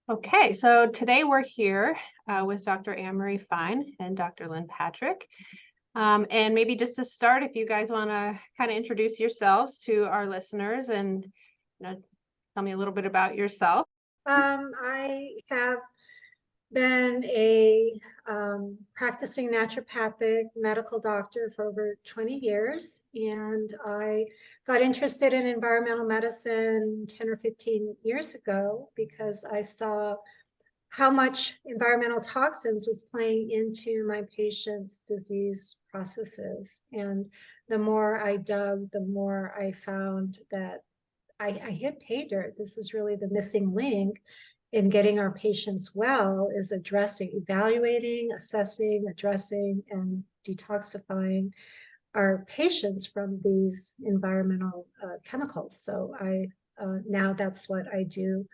Okay, so today we're here with Dr. Anne-Marie Fine and Dr. Lyn Patrick. And maybe just to start, if you guys want to kind of introduce yourselves to our listeners and tell me a little bit about yourself. I have been a practicing naturopathic medical doctor for over 20 years, and I got interested in environmental medicine 10 or 15 years ago because I saw how much environmental toxins was playing into my patients' disease processes. And the more I dug, the more I found that I hit pay dirt. This is really the missing link in getting our patients well, is evaluating, assessing, addressing, and detoxifying our patients from these environmental chemicals. So now that's what I do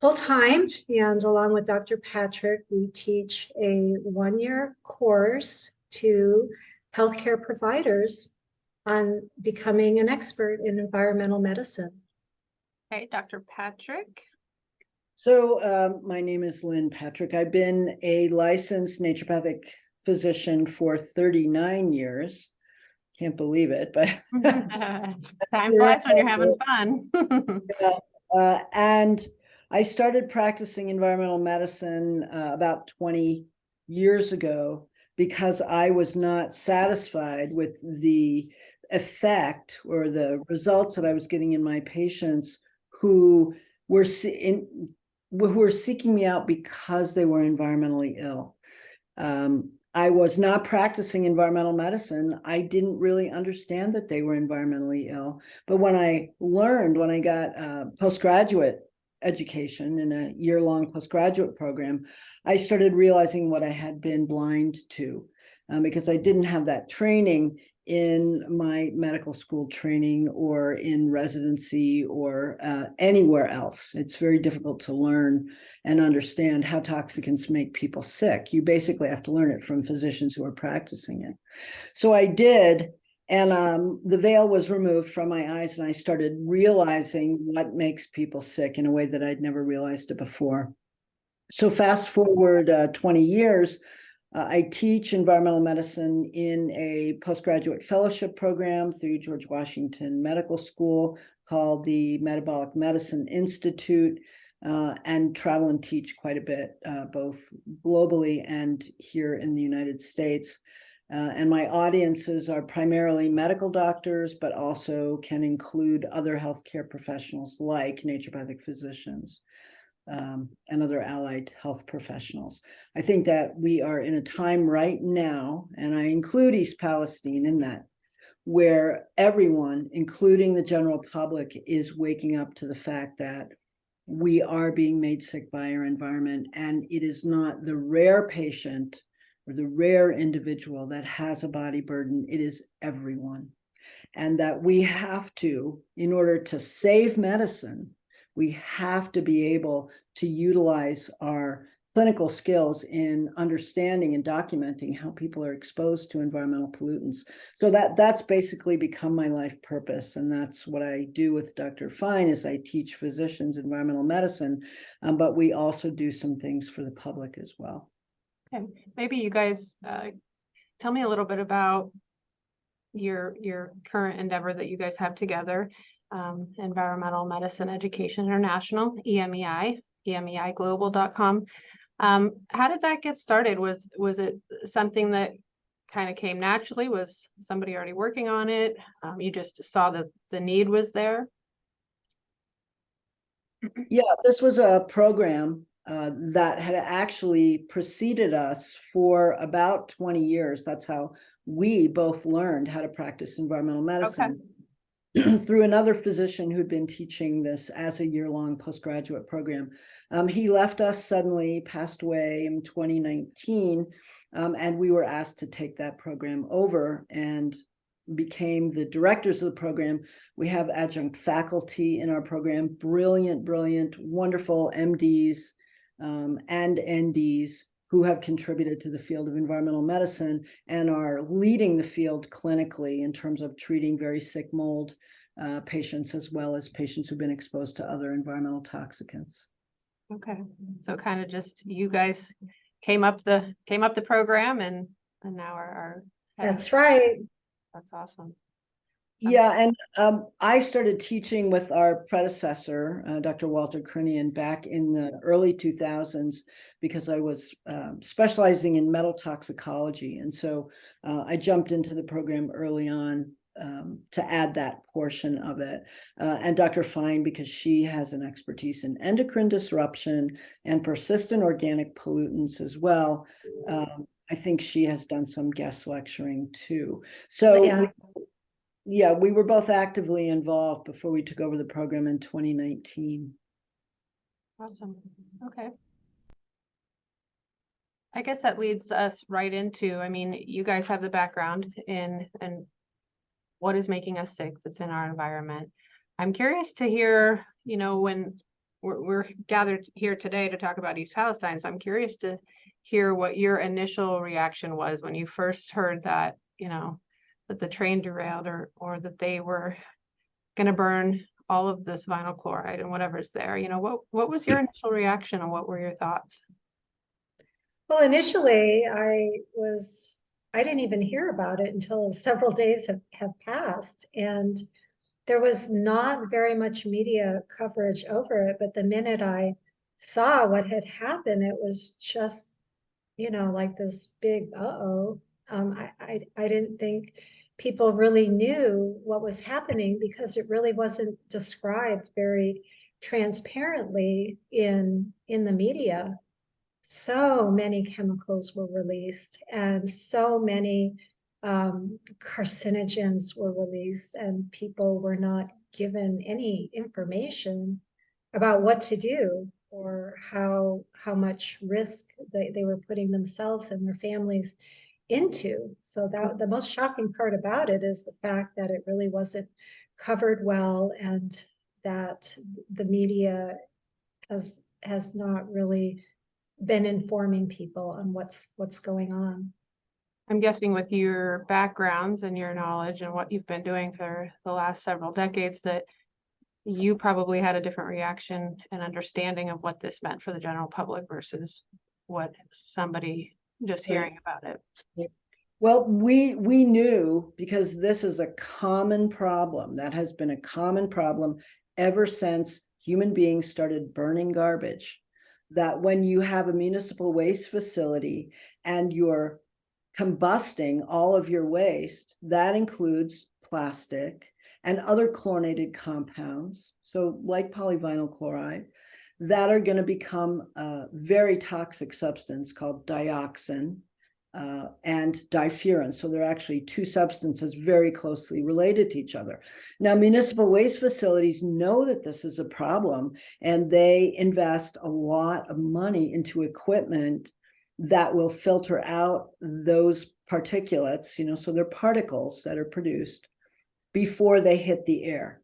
full time. And along with Dr. Patrick, we teach a 1-year course to healthcare providers on becoming an expert in environmental medicine. Okay, Dr. Patrick. So my name is Lyn Patrick. I've been a licensed naturopathic physician for 39 years. Can't believe it, but time flies when you're having fun. And I started practicing environmental medicine about 20 years ago because I was not satisfied with the effect or the results that I was getting in my patients who were seeking me out because they were environmentally ill. I was not practicing environmental medicine. I didn't really understand that they were environmentally ill. But when I got postgraduate education in a year-long postgraduate program, I started realizing what I had been blind to because I didn't have that training in my medical school training or in residency or anywhere else. It's very difficult to learn and understand how toxicants make people sick. You basically have to learn it from physicians who are practicing it. So I did, and the veil was removed from my eyes, and I started realizing what makes people sick in a way that I'd never realized it before. So fast forward 20 years, I teach environmental medicine in a postgraduate fellowship program through George Washington Medical School called the Metabolic Medicine Institute, and travel and teach quite a bit, both globally and here in the United States. And my audiences are primarily medical doctors, but also can include other healthcare professionals like naturopathic physicians. And other allied health professionals. I think that we are in a time right now, and I include East Palestine in that, where everyone, including the general public, is waking up to the fact that we are being made sick by our environment, and it is not the rare patient or the rare individual that has a body burden, it is everyone. And that we have to, in order to save medicine, we have to be able to utilize our clinical skills in understanding and documenting how people are exposed to environmental pollutants. So that's basically become my life purpose. And that's what I do with Dr. Fine, is I teach physicians environmental medicine, but we also do some things for the public as well. Okay, maybe you guys tell me a little bit about your current endeavor that you guys have together. Environmental Medicine Education International, EMEI, EMEIglobal.com. How did that get started? Was it something that kind of came naturally? Was somebody already working on it? You just saw that the need was there? Yeah, this was a program that had actually preceded us for about 20 years. That's how we both learned how to practice environmental medicine. Okay. Through another physician who'd been teaching this as a year-long postgraduate program. He left us suddenly, passed away in 2019, and we were asked to take that program over and became the directors of the program. We have adjunct faculty in our program, brilliant, wonderful MDs and NDs who have contributed to the field of environmental medicine and are leading the field clinically in terms of treating very sick mold patients, as well as patients who've been exposed to other environmental toxicants. Okay, so kind of just you guys came up the program and now are heading. That's right. That's awesome. Yeah, and I started teaching with our predecessor, Dr. Walter Crinian, back in the early 2000s because I was specializing in metal toxicology. And so I jumped into the program early on to add that portion of it. And Dr. Fine, because she has an expertise in endocrine disruption and persistent organic pollutants as well. I think she has done some guest lecturing too. So yeah, we were both actively involved before we took over the program in 2019. Awesome. Okay. I guess that leads us right into, I mean, you guys have the background in and what is making us sick that's in our environment. I'm curious to hear, you know, when we're gathered here today to talk about East Palestine, so I'm curious to hear what your initial reaction was when you first heard that, you know, that the train derailed or that they were going to burn all of this vinyl chloride and whatever's there. You know, what was your initial reaction and what were your thoughts? Well, initially I didn't even hear about it until several days have passed, and there was not very much media coverage over it. But the minute I saw what had happened, it was just, you know, like this big uh-oh. I didn't think people really knew what was happening because it really wasn't described very transparently in the media. So many chemicals were released and so many carcinogens were released, and people were not given any information about what to do or how much risk they were putting themselves and their families into. So that the most shocking part about it is the fact that it really wasn't covered well, and that the media has not really been informing people on what's going on. I'm guessing with your backgrounds and your knowledge and what you've been doing for the last several decades that you probably had a different reaction and understanding of what this meant for the general public versus what somebody just hearing about it. Well, we knew, because this is a common problem that has been a common problem ever since human beings started burning garbage, that when you have a municipal waste facility and you're combusting all of your waste, that includes plastic and other chlorinated compounds, so like polyvinyl chloride, that are going to become a very toxic substance called dioxin and difurin. So they're actually two substances very closely related to each other. Now, municipal waste facilities know that this is a problem, and they invest a lot of money into equipment that will filter out those particulates, you know, so they're particles that are produced before they hit the air.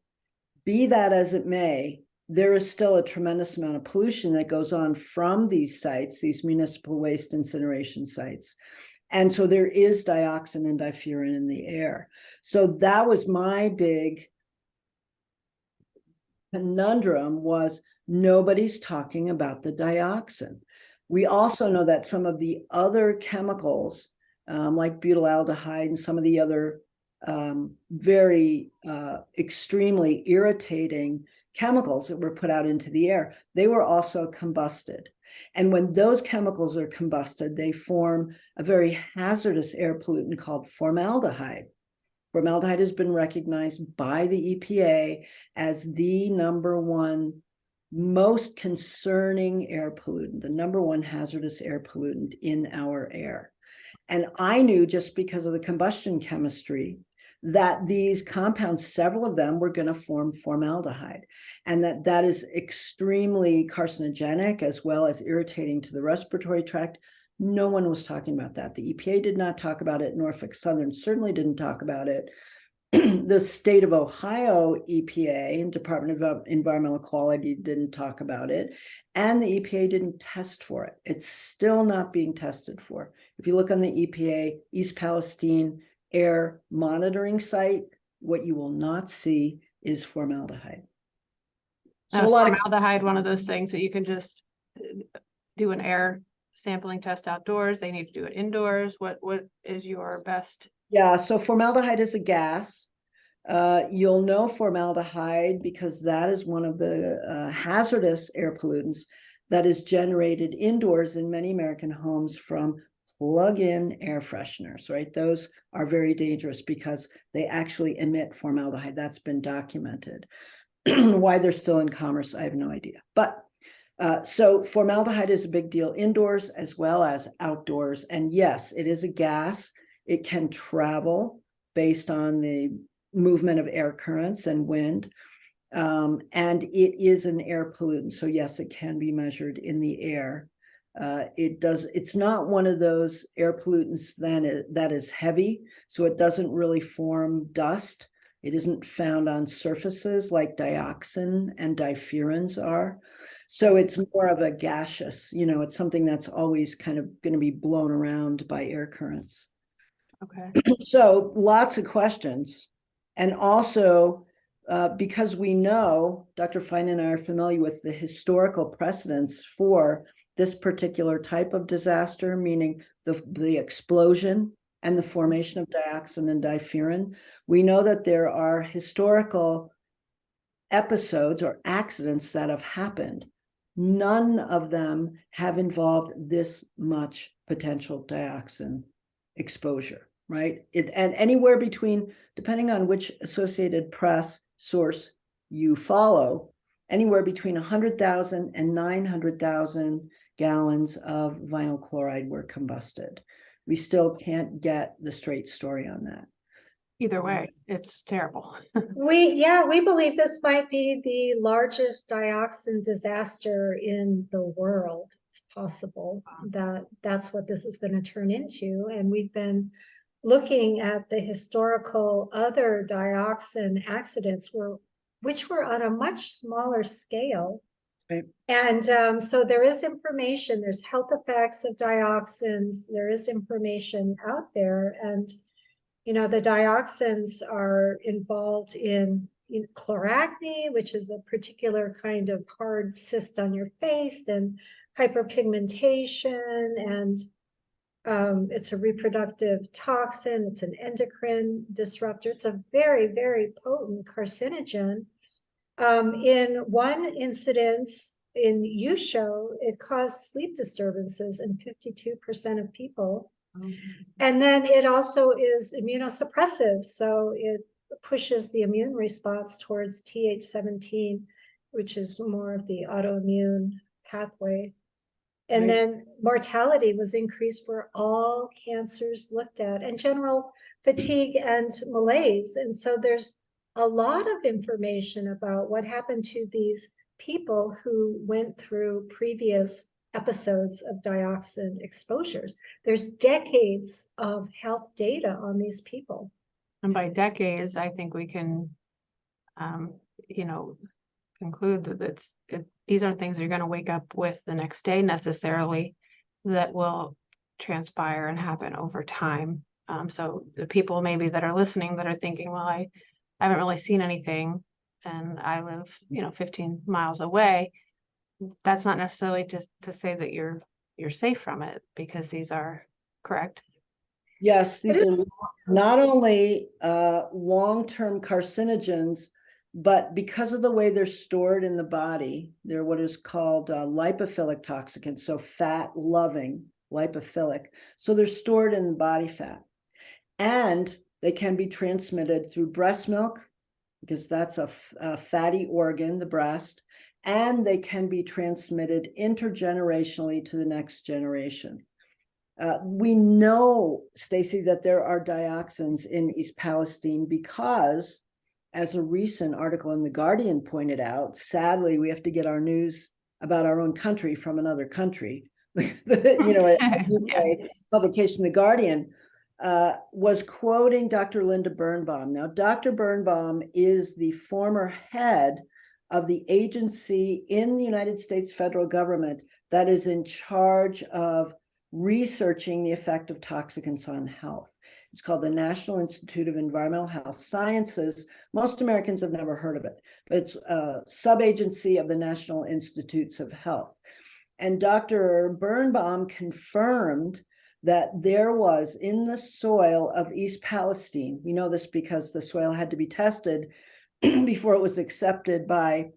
Be that as it may, there is still a tremendous amount of pollution that goes on from these sites, these municipal waste incineration sites. And so there is dioxin and difurin in the air. So that was my big conundrum, was nobody's talking about the dioxin. We also know that some of the other chemicals, like butylaldehyde and some of the other very extremely irritating chemicals that were put out into the air, they were also combusted. And when those chemicals are combusted, they form a very hazardous air pollutant called formaldehyde. Formaldehyde has been recognized by the EPA as the #1 most concerning air pollutant, the #1 hazardous air pollutant in our air. And I knew, just because of the combustion chemistry, that these compounds, several of them, were going to form formaldehyde, and that is extremely carcinogenic as well as irritating to the respiratory tract. No one was talking about that. The EPA did not talk about it. Norfolk Southern certainly didn't talk about it. The state of Ohio EPA and Department of Environmental Quality didn't talk about it, and the EPA didn't test for it. It's still not being tested for. If you look on the EPA East Palestine air monitoring site, what you will not see is formaldehyde. So formaldehyde, one of those things that you can just do an air sampling test outdoors? They need to do it indoors? What is your best? Yeah, so formaldehyde is a gas. You'll know formaldehyde because that is one of the hazardous air pollutants that is generated indoors in many American homes from plug-in air fresheners, right? Those are very dangerous because they actually emit formaldehyde. That's been documented. Why they're still in commerce, I have no idea. But so formaldehyde is a big deal indoors as well as outdoors. And yes, it is a gas. It can travel based on the movement of air currents and wind. And it is an air pollutant. So yes, it can be measured in the air. It's not one of those air pollutants that is heavy, so it doesn't really form dust. It isn't found on surfaces like dioxin and difurans are. So it's more of a gaseous, it's something that's always kind of going to be blown around by air currents. Okay. So lots of questions. And also, because we know, Dr. Fine and I are familiar with the historical precedents for this particular type of disaster, meaning the explosion and the formation of dioxin and difuran. We know that there are historical episodes or accidents that have happened. None of them have involved this much potential dioxin exposure, right? And anywhere between, depending on which Associated Press source you follow, anywhere between 100,000 and 900,000 gallons of vinyl chloride were combusted. We still can't get the straight story on that. Either way, it's terrible. We believe this might be the largest dioxin disaster in the world. It's possible that that's what this is going to turn into. And we've been looking at the historical other dioxin accidents which were on a much smaller scale. Right. And so there is information, there's health effects of dioxins, there is information out there. And the dioxins are involved in chloracne, which is a particular kind of hard cyst on your face, and hyperpigmentation, and it's a reproductive toxin. It's an endocrine disruptor. It's a very, very potent carcinogen. In one incidence in USHO, it caused sleep disturbances in 52% of people. And then it also is immunosuppressive. So it pushes the immune response towards Th17, which is more of the autoimmune pathway. And then mortality was increased for all cancers looked at, and general fatigue and malaise. And so there's a lot of information about what happened to these people who went through previous episodes of dioxin exposures. There's decades of health data on these people. And by decades, I think we can, conclude that these aren't things you're going to wake up with the next day necessarily, that will transpire and happen over time. So the people maybe that are listening that are thinking, well, I haven't really seen anything and I live, 15 miles away. That's not necessarily to say that you're safe from it, because these are correct. Yes, these are not only long-term carcinogens, but because of the way they're stored in the body, they're what is called lipophilic toxicants, so fat-loving, lipophilic. So they're stored in body fat. And they can be transmitted through breast milk, because that's a fatty organ, the breast, and they can be transmitted intergenerationally to the next generation. We know, Stacy, that there are dioxins in East Palestine because, as a recent article in The Guardian pointed out, sadly, we have to get our news about our own country from another country. A UK publication, The Guardian, was quoting Dr. Linda Birnbaum. Now, Dr. Birnbaum is the former head of the agency in the United States federal government that is in charge of researching the effect of toxicants on health. It's called the National Institute of Environmental Health Sciences. Most Americans have never heard of it, but it's a sub-agency of the National Institutes of Health. And Dr. Birnbaum confirmed that there was in the soil of East Palestine, we know this because the soil had to be tested before it was accepted by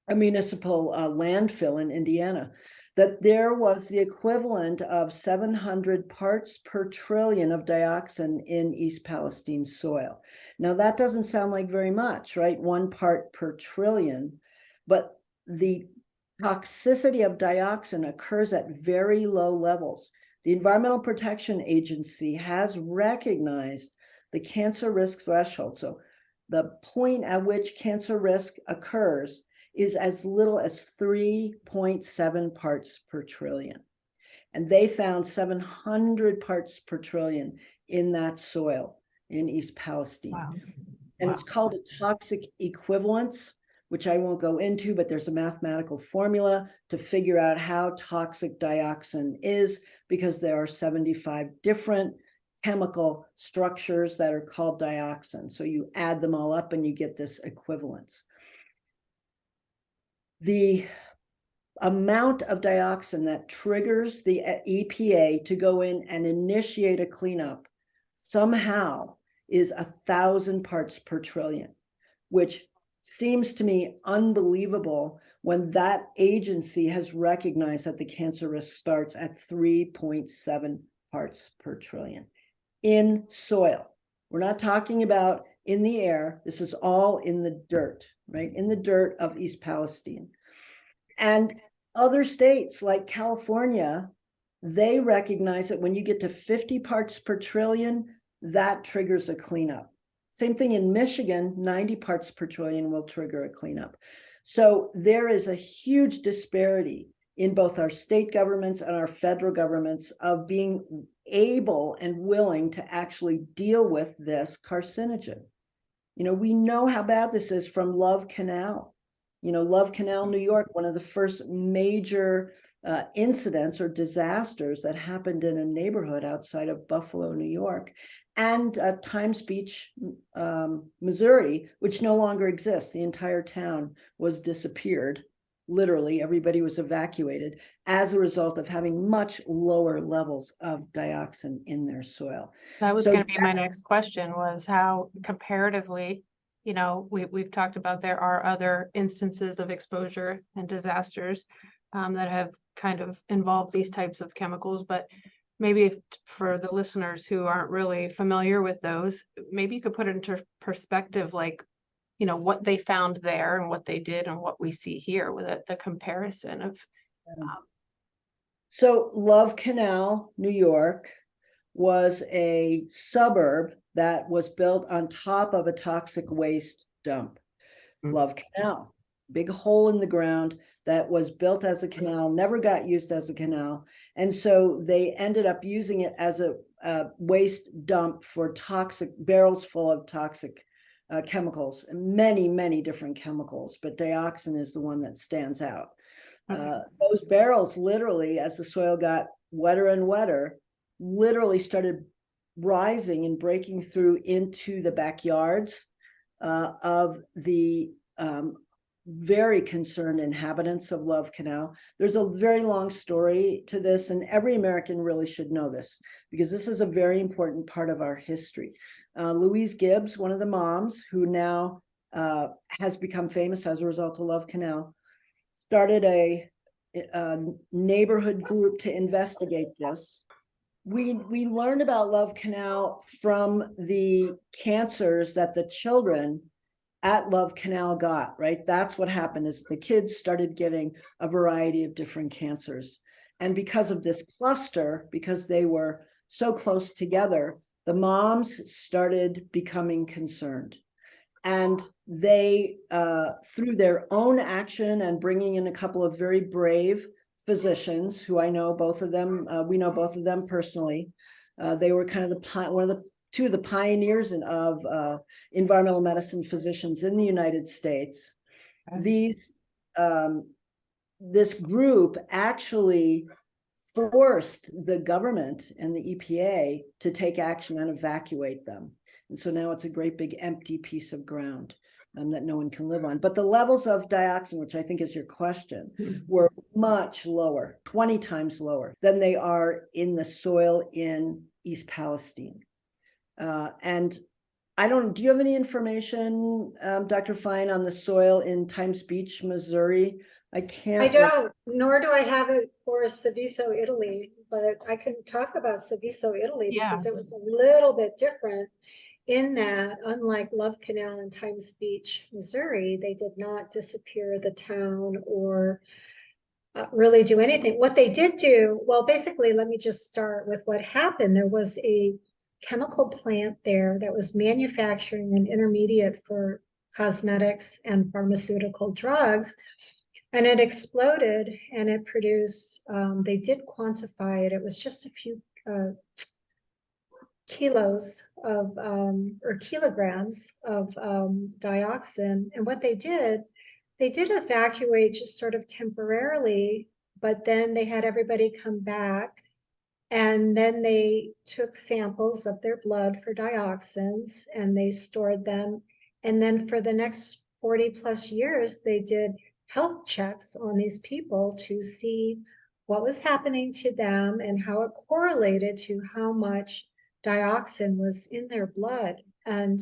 a municipal landfill in Indiana, that there was the equivalent of 700 parts per trillion of dioxin in East Palestine soil. Now, that doesn't sound like very much, right? 1 part per trillion, but the toxicity of dioxin occurs at very low levels. The Environmental Protection Agency has recognized the cancer risk threshold. So the point at which cancer risk occurs is as little as 3.7 parts per trillion. And they found 700 parts per trillion in that soil in East Palestine. Wow. And it's called a toxic equivalence, which I won't go into, but there's a mathematical formula to figure out how toxic dioxin is, because there are 75 different chemical structures that are called dioxin. So you add them all up and you get this equivalence. The amount of dioxin that triggers the EPA to go in and initiate a cleanup somehow is 1,000 parts per trillion, which seems to me unbelievable when that agency has recognized that the cancer risk starts at 3.7 parts per trillion in soil. We're not talking about in the air. This is all in the dirt, right? In the dirt of East Palestine. And other states like California, they recognize that when you get to 50 parts per trillion, that triggers a cleanup. Same thing in Michigan, 90 parts per trillion will trigger a cleanup. So there is a huge disparity in both our state governments and our federal governments of being able and willing to actually deal with this carcinogen. You know, we know how bad this is from Love Canal. You know, Love Canal, New York, one of the first major incidents or disasters that happened in a neighborhood outside of Buffalo, New York, and Times Beach, Missouri, which no longer exists. The entire town was disappeared. Literally, everybody was evacuated as a result of having much lower levels of dioxin in their soil. That was going to be my next question, was how comparatively, you know, we've talked about there are other instances of exposure and disasters that have kind of involved these types of chemicals, but maybe for the listeners who aren't really familiar with those, maybe you could put it into perspective, like, you know, what they found there and what they did and what we see here with the comparison of. So Love Canal, New York, was a suburb that was built on top of a toxic waste dump. Love Canal, big hole in the ground that was built as a canal, never got used as a canal. And so they ended up using it as a waste dump for toxic barrels full of toxic chemicals, many, many different chemicals, but dioxin is the one that stands out. Those barrels literally, as the soil got wetter and wetter, literally started rising and breaking through into the backyards of the very concerned inhabitants of Love Canal. There's a very long story to this, and every American really should know this, because this is a very important part of our history. Louise Gibbs, one of the moms, who now has become famous as a result of Love Canal, started a neighborhood group to investigate this. We learned about Love Canal from the cancers that the children at Love Canal got, right? That's what happened, is the kids started getting a variety of different cancers. And because of this cluster, because they were so close together, the moms started becoming concerned. And they, through their own action and bringing in a couple of very brave physicians, who I know both of them, we know both of them personally. They were kind of two of the pioneers of environmental medicine physicians in the United States. This group actually forced the government and the EPA to take action and evacuate them. And so now it's a great big empty piece of ground. that no one can live on. But the levels of dioxin, which I think is your question, were much lower, 20 times lower than they are in the soil in East Palestine. And do you have any information, Dr. Fine, on the soil in Times Beach, Missouri? I don't, nor do I have it for Serveso, Italy, but I can talk about Serveso, Italy, because it was a little bit different in that, unlike Love Canal in Times Beach, Missouri, they did not disappear the town or really do anything. What they did do, well, basically, let me just start with what happened. There was a chemical plant there that was manufacturing an intermediate for cosmetics and pharmaceutical drugs, and it exploded and it produced, they did quantify it, it was just a few kilos of, or kilograms of dioxin. And what they did evacuate just sort of temporarily, but then they had everybody come back, and then they took samples of their blood for dioxins and they stored them. And then for the next 40 plus years, they did health checks on these people to see what was happening to them and how it correlated to how much dioxin was in their blood. And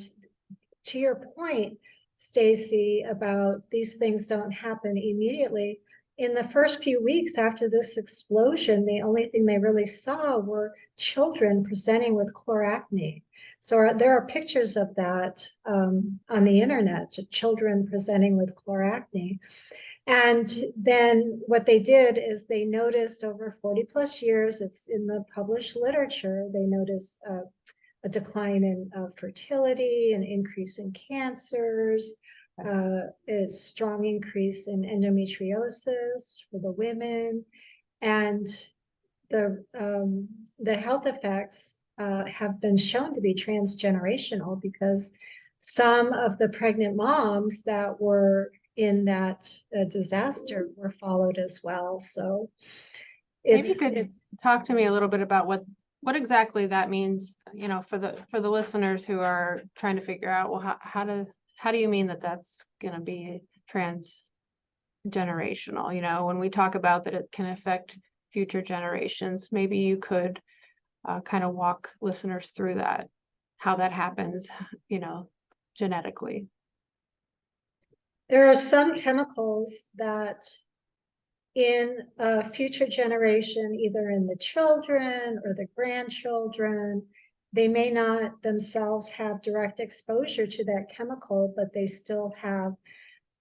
to your point, Stacy, about these things don't happen immediately, in the first few weeks after this explosion, the only thing they really saw were children presenting with chloracne. So there are pictures of that on the internet, children presenting with chloracne. And then what they did is they noticed over 40 plus years, it's in the published literature, they noticed a decline in fertility, an increase in cancers, a strong increase in endometriosis for the women, and the health effects have been shown to be transgenerational, because some of the pregnant moms that were in that disaster were followed as well. So maybe you could talk to me a little bit about what exactly that means, you know, for the listeners who are trying to figure out, well, how do you mean that that's going to be transgenerational? You know, when we talk about that it can affect future generations, maybe you could kind of walk listeners through that, how that happens, you know, genetically. There are some chemicals that in a future generation, either in the children or the grandchildren, they may not themselves have direct exposure to that chemical, but they still have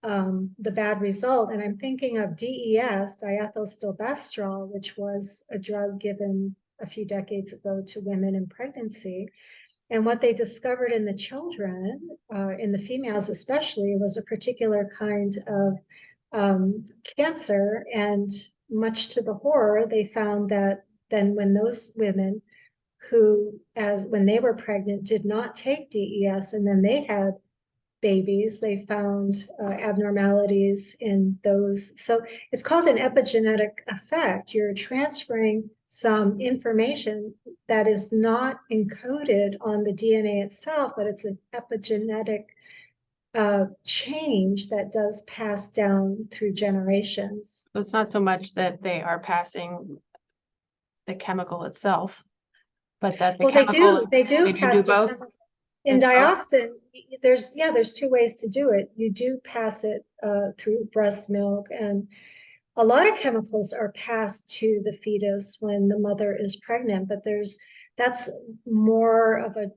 the bad result. And I'm thinking of DES, diethylstilbestrol, which was a drug given a few decades ago to women in pregnancy. And what they discovered in the children, in the females especially, was a particular kind of cancer. And much to the horror, they found that then when those women who, when they were pregnant, did not take DES, and then they had babies, they found abnormalities in those. So it's called an epigenetic effect. You're transferring some information that is not encoded on the DNA itself, but it's an epigenetic change that does pass down through generations. So it's not so much that they are passing the chemical itself, but that the chemical, they do pass do the both. chemical. In dioxin, there's two ways to do it. You do pass it through breast milk, and a lot of chemicals are passed to the fetus when the mother is pregnant, but that's more of a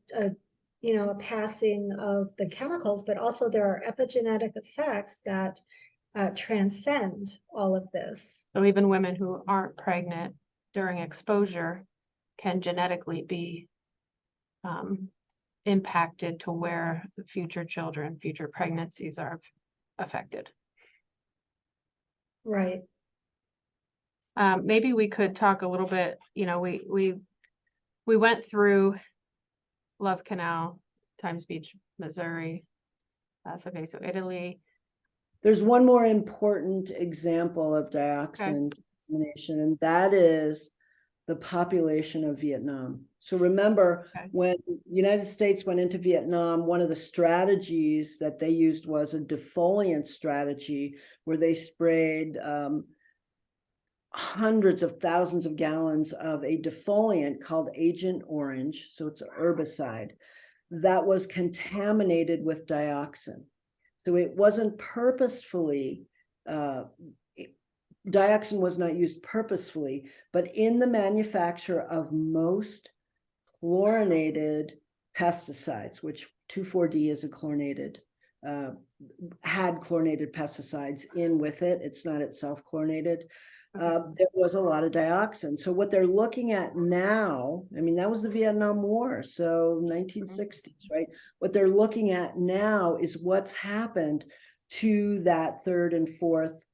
passing of the chemicals, but also there are epigenetic effects that transcend all of this. So even women who aren't pregnant during exposure can genetically be impacted to where the future children, future pregnancies are affected. Right. Maybe we could talk a little bit, you know, we went through Love Canal, Times Beach, Missouri, Serveso, Italy. There's one more important example of dioxin contamination, and that is the population of Vietnam. So remember, Okay. when the United States went into Vietnam, one of the strategies that they used was a defoliant strategy, where they sprayed hundreds of thousands of gallons of a defoliant called Agent Orange. So it's an herbicide that was contaminated with dioxin. So it wasn't purposefully, dioxin was not used purposefully, but in the manufacture of most chlorinated pesticides, which 2,4-D is a chlorinated, had chlorinated pesticides in with it. It's not itself chlorinated. There was a lot of dioxin. So what they're looking at now, I mean, that was the Vietnam War, so 1960s, right? What they're looking at now is what's happened to that third and fourth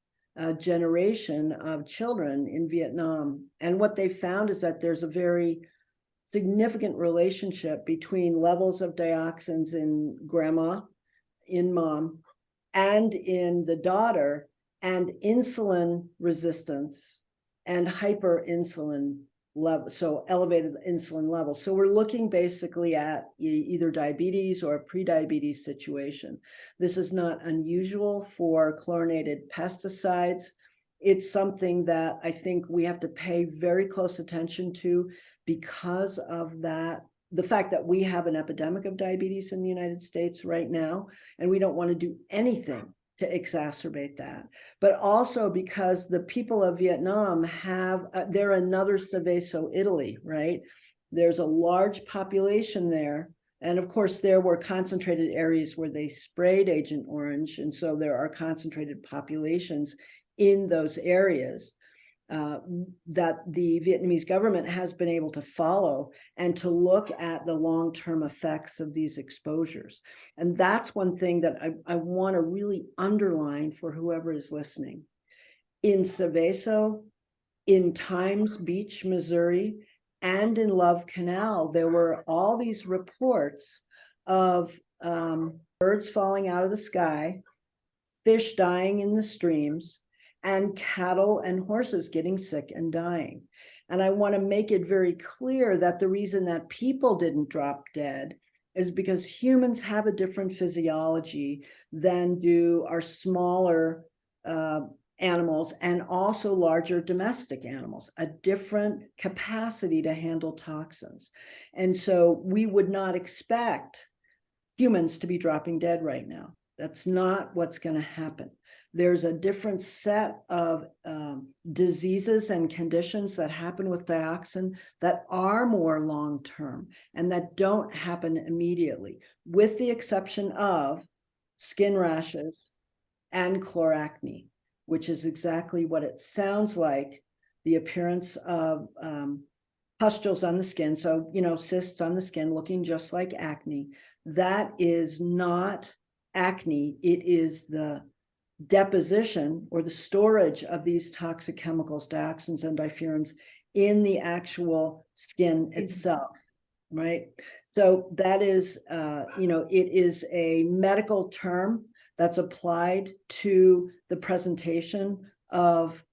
generation of children in Vietnam. And what they found is that there's a very significant relationship between levels of dioxins in grandma, in mom, and in the daughter, and insulin resistance and hyperinsulin level, so elevated insulin levels. So we're looking basically at either diabetes or a pre-diabetes situation. This is not unusual for chlorinated pesticides. It's something that I think we have to pay very close attention to because of that, the fact that we have an epidemic of diabetes in the United States right now, and we don't want to do anything to exacerbate that, but also because the people of Vietnam have, they're another Serveso Italy, right? There's a large population there. And of course, there were concentrated areas where they sprayed Agent Orange. And so there are concentrated populations in those areas that the Vietnamese government has been able to follow and to look at the long-term effects of these exposures. And that's one thing that I want to really underline for whoever is listening. In Serveso, in Times Beach, Missouri, and in Love Canal, there were all these reports of birds falling out of the sky, fish dying in the streams, and cattle and horses getting sick and dying. And I want to make it very clear that the reason that people didn't drop dead is because humans have a different physiology than do our smaller animals and also larger domestic animals, a different capacity to handle toxins. And so we would not expect humans to be dropping dead right now. That's not what's going to happen. There's a different set of diseases and conditions that happen with dioxin that are more long-term and that don't happen immediately, with the exception of skin rashes and chloracne, which is exactly what it sounds like, the appearance of pustules on the skin. So, you know, cysts on the skin looking just like acne. That is not acne. It is the deposition or the storage of these toxic chemicals, dioxins and difurans, in the actual skin itself, right? So that is, you know, it is a medical term that's applied to the presentation of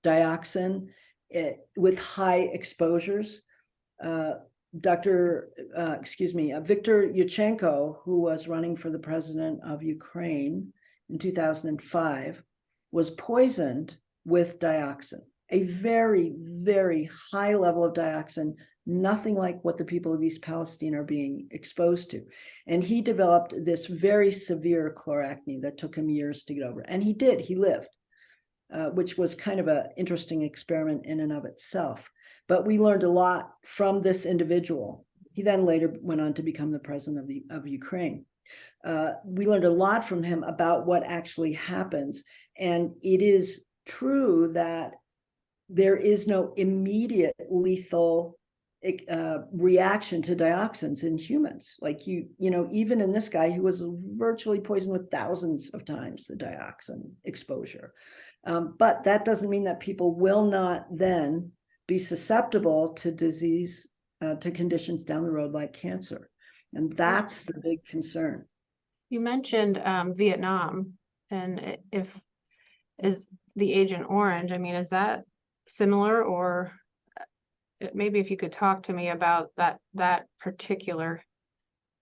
dioxin with high exposures. Victor Yushchenko, who was running for the president of Ukraine in 2005, was poisoned with dioxin, a very, very high level of dioxin, nothing like what the people of East Palestine are being exposed to. And he developed this very severe chloracne that took him years to get over. And he did, he lived, which was kind of an interesting experiment in and of itself. But we learned a lot from this individual. He then later went on to become the president of Ukraine. We learned a lot from him about what actually happens. And it is true that there is no immediate lethal reaction to dioxins in humans. Like you know, even in this guy who was virtually poisoned with thousands of times the dioxin exposure. But that doesn't mean that people will not then be susceptible to disease, to conditions down the road like cancer. And that's the big concern. You mentioned Vietnam, and is the Agent Orange, I mean, is that similar, or maybe if you could talk to me about that particular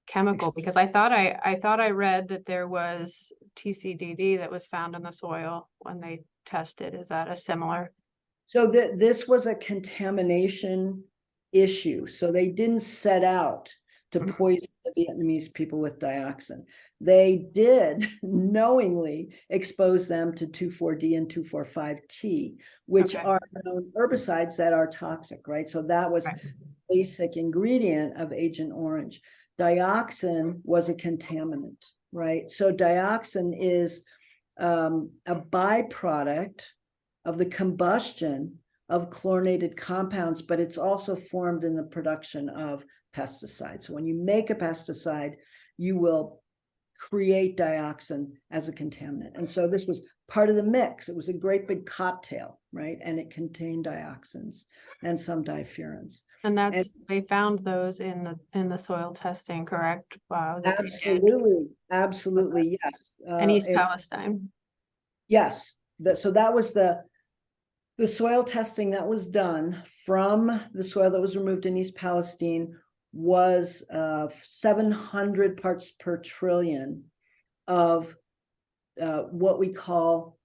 chemical, because I thought I read that there was TCDD that was found in the soil when they tested. Is that a similar? So this was a contamination issue. So they didn't set out to poison the Vietnamese people with dioxin. They did knowingly expose them to 2,4-D and 2,4,5-T, which are known herbicides that are toxic, right? So that was the basic ingredient of Agent Orange. Dioxin was a contaminant, right? So dioxin is a byproduct of the combustion of chlorinated compounds, but it's also formed in the production of pesticides. So when you make a pesticide, you will create dioxin as a contaminant. And so this was part of the mix. It was a great big cocktail, right? And it contained dioxins and some difurans. And they found those in the soil testing, correct? Wow. Absolutely, yes. And East Palestine. Yes. So that was the soil testing that was done from the soil that was removed in East Palestine was 700 parts per trillion of what we call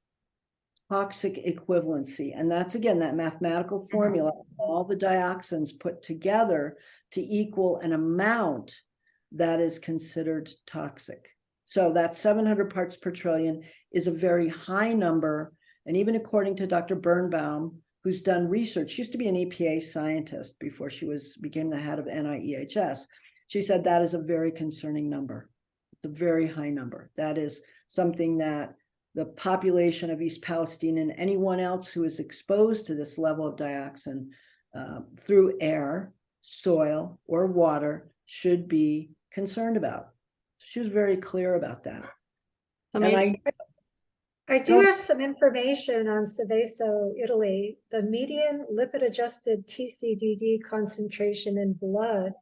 toxic equivalency. And that's, again, that mathematical formula, all the dioxins put together to equal an amount that is considered toxic. So that 700 parts per trillion is a very high number. And even according to Dr. Birnbaum, who's done research, she used to be an EPA scientist before she became the head of NIEHS. She said that is a very concerning number. It's a very high number. That is something that the population of East Palestine and anyone else who is exposed to this level of dioxin through air, soil, or water should be concerned about. She was very clear about that. I do have some information on Serveso, Italy. The median lipid-adjusted TCDD concentration in blood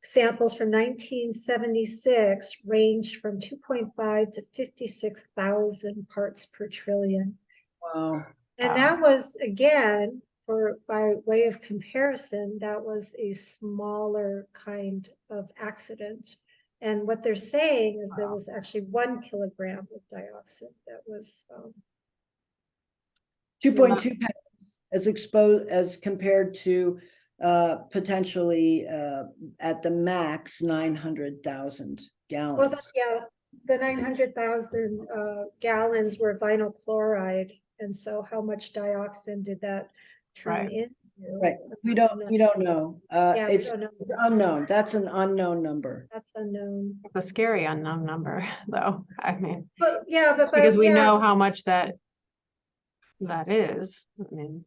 samples from 1976 ranged from 2.5 to 56,000 parts per trillion. Wow. And that was, again, by way of comparison, that was a smaller kind of accident. And what they're saying is there was actually 1 kilogram of dioxin that was 2.2 pounds as compared to potentially at the max 900,000 gallons. Well, the 900,000 gallons were vinyl chloride, and so how much dioxin did that turn into? Right. We don't know. We don't know. It's unknown. That's an unknown number. That's unknown. It's a scary unknown number, though. I mean, because we know how much that is. I mean,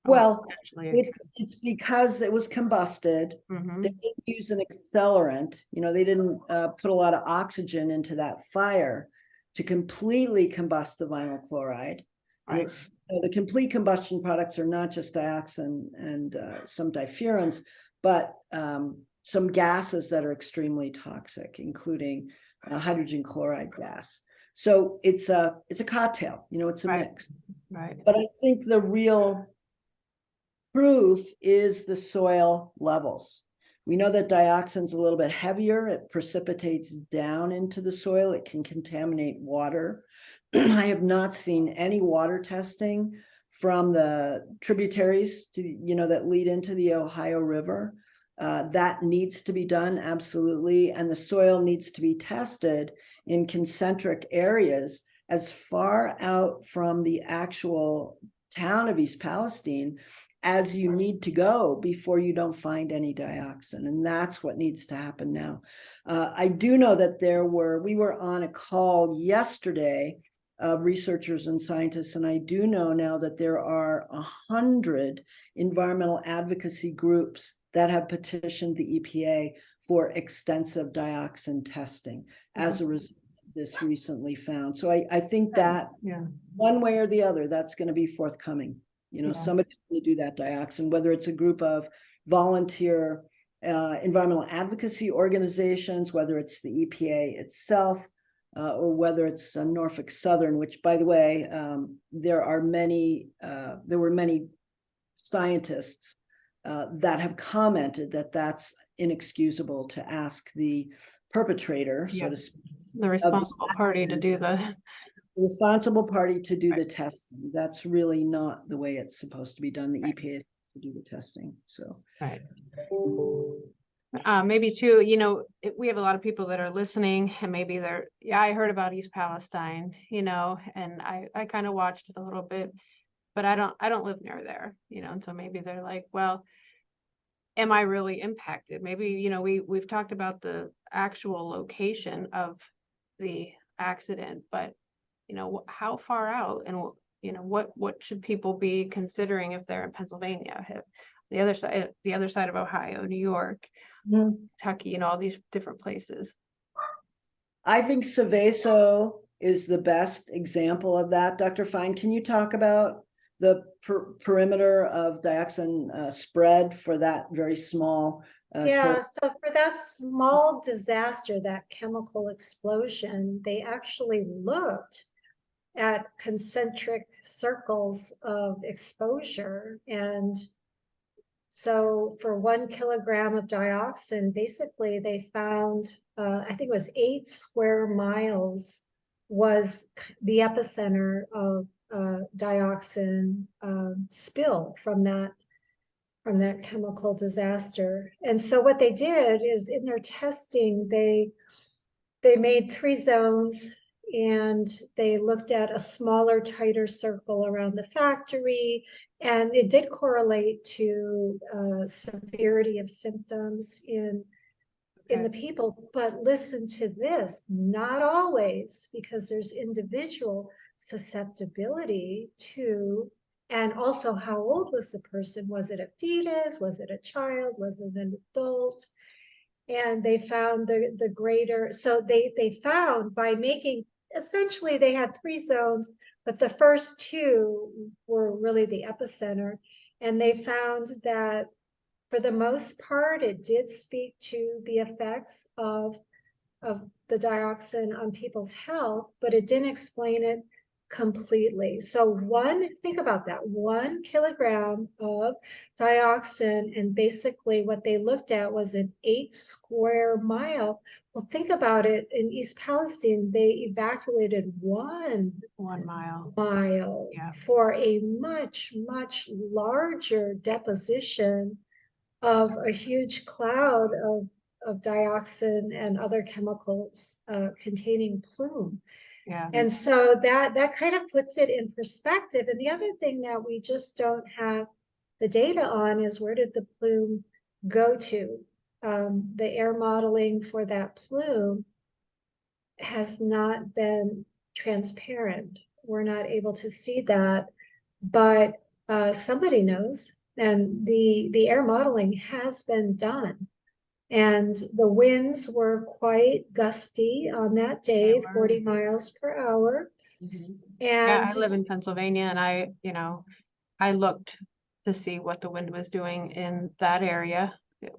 well, it's because it was combusted. They didn't use an accelerant. They didn't put a lot of oxygen into that fire to completely combust the vinyl chloride. And it's the complete combustion products are not just dioxin and some difurans, but some gases that are extremely toxic, including hydrogen chloride gas. So it's a cocktail, it's a mix. Right. But I think the real proof is the soil levels. We know that dioxin's a little bit heavier. It precipitates down into the soil. It can contaminate water. I have not seen any water testing from the tributaries that lead into the Ohio River. That needs to be done, absolutely. And the soil needs to be tested in concentric areas as far out from the actual town of East Palestine as you need to go before you don't find any dioxin. And that's what needs to happen now. I do know that we were on a call yesterday of researchers and scientists, and I do know now that there are 100 environmental advocacy groups that have petitioned the EPA for extensive dioxin testing as a result of this recently found. So I think that one way or the other, that's going to be forthcoming. Somebody's going to do that dioxin, whether it's a group of volunteer environmental advocacy organizations, whether it's the EPA itself, or whether it's Norfolk Southern, which, by the way, there were many scientists that have commented that that's inexcusable to ask the perpetrator, so Yeah. to speak, The responsible party to do the, the responsible party to do Right. the testing. That's really not the way it's supposed to be done. The EPA to do the testing. So right. Maybe too, you know, we have a lot of people that are listening and maybe they're, yeah, I heard about East Palestine, you know, and I kind of watched it a little bit, but I don't live near there, you know, and so maybe they're like, well, am I really impacted? Maybe, you know, we've talked about the actual location of the accident, but you know, how far out and you know, what should people be considering if they're in Pennsylvania, if the other side of Ohio, New York, Kentucky, you know, all these different places. I think Serveso is the best example of that. Dr. Fine, can you talk about the perimeter of dioxin spread for that very small? Yeah, so for that small disaster, that chemical explosion, they actually looked at concentric circles of exposure. And so for 1 kilogram of dioxin, basically they found, I think it was 8 square miles was the epicenter of dioxin spill from that chemical disaster. And so what they did is in their testing, they made 3 zones and they looked at a smaller, tighter circle around the factory. And it did correlate to severity of symptoms in the people. But listen to this, not always, because there's individual susceptibility to, and also how old was the person? Was it a fetus? Was it a child? Was it an adult? And they found the greater, so they found by making, essentially they had 3 zones, but the first 2 were really the epicenter. And they found that for the most part, it did speak to the effects of the dioxin on people's health, but it didn't explain it completely. So think about that, 1 kilogram of dioxin, and basically what they looked at was an 8 square mile. Well, think about it, in East Palestine, they evacuated 1 mile. Yeah. For a much, much larger deposition of a huge cloud of dioxin and other chemicals containing plume. Yeah. And so that kind of puts it in perspective. And the other thing that we just don't have the data on is, where did the plume go to? The air modeling for that plume has not been transparent. We're not able to see that, but somebody knows. And the air modeling has been done. And the winds were quite gusty on that day, 40 miles per hour. Mm-hmm. And yeah, I live in Pennsylvania, and I looked to see what the wind was doing in that area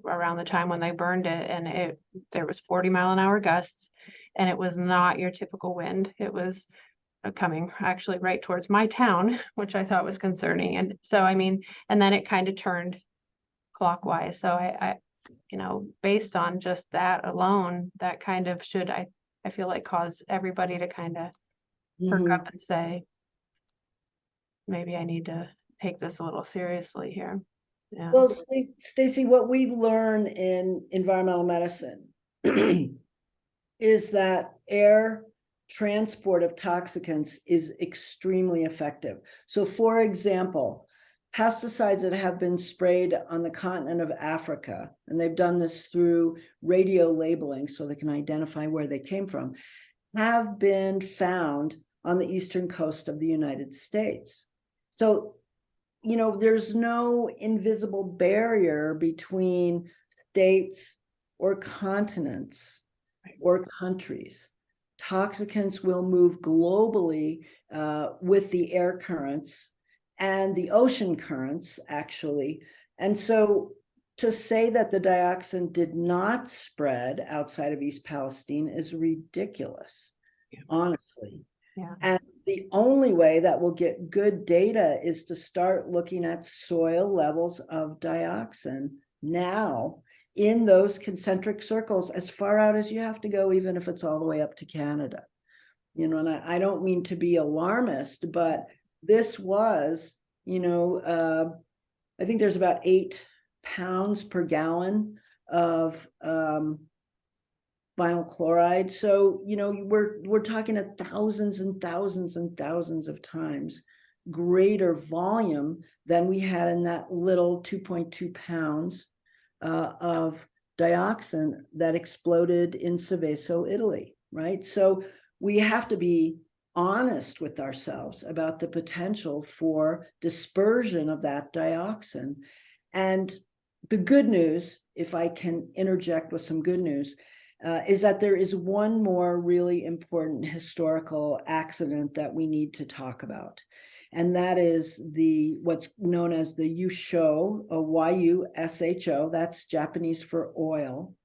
around the time when they burned it, and there was 40-mile-an-hour gusts, and it was not your typical wind. It was coming actually right towards my town, which I thought was concerning. And so, I mean, and then it kind of turned clockwise. So I based on just that alone, that kind of should, I feel like, cause everybody to kind of perk up and say, maybe I need to take this a little seriously here. Yeah. Well, Stacy, what we learn in environmental medicine is that air transport of toxicants is extremely effective. So, for example, pesticides that have been sprayed on the continent of Africa, and they've done this through radio labeling so they can identify where they came from, have been found on the eastern coast of the United States. So, there's no invisible barrier between states or continents or countries. Toxicants will move globally with the air currents and the ocean currents, actually. And so to say that the dioxin did not spread outside of East Palestine is ridiculous, honestly. Yeah. And the only way that we'll get good data is to start looking at soil levels of dioxin now in those concentric circles as far out as you have to go, even if it's all the way up to Canada. You know, and I don't mean to be alarmist, but this was, you know, I think there's about 8 pounds per gallon of vinyl chloride. So, you know, we're talking at thousands and thousands and thousands of times greater volume than we had in that little 2.2 pounds of dioxin that exploded in Serveso, Italy, right? So we have to be honest with ourselves about the potential for dispersion of that dioxin. And the good news, if I can interject with some good news, is that there is one more really important historical accident that we need to talk about. And that is what's known as the Yusho, Y-U-S-H-O, that's Japanese for oil,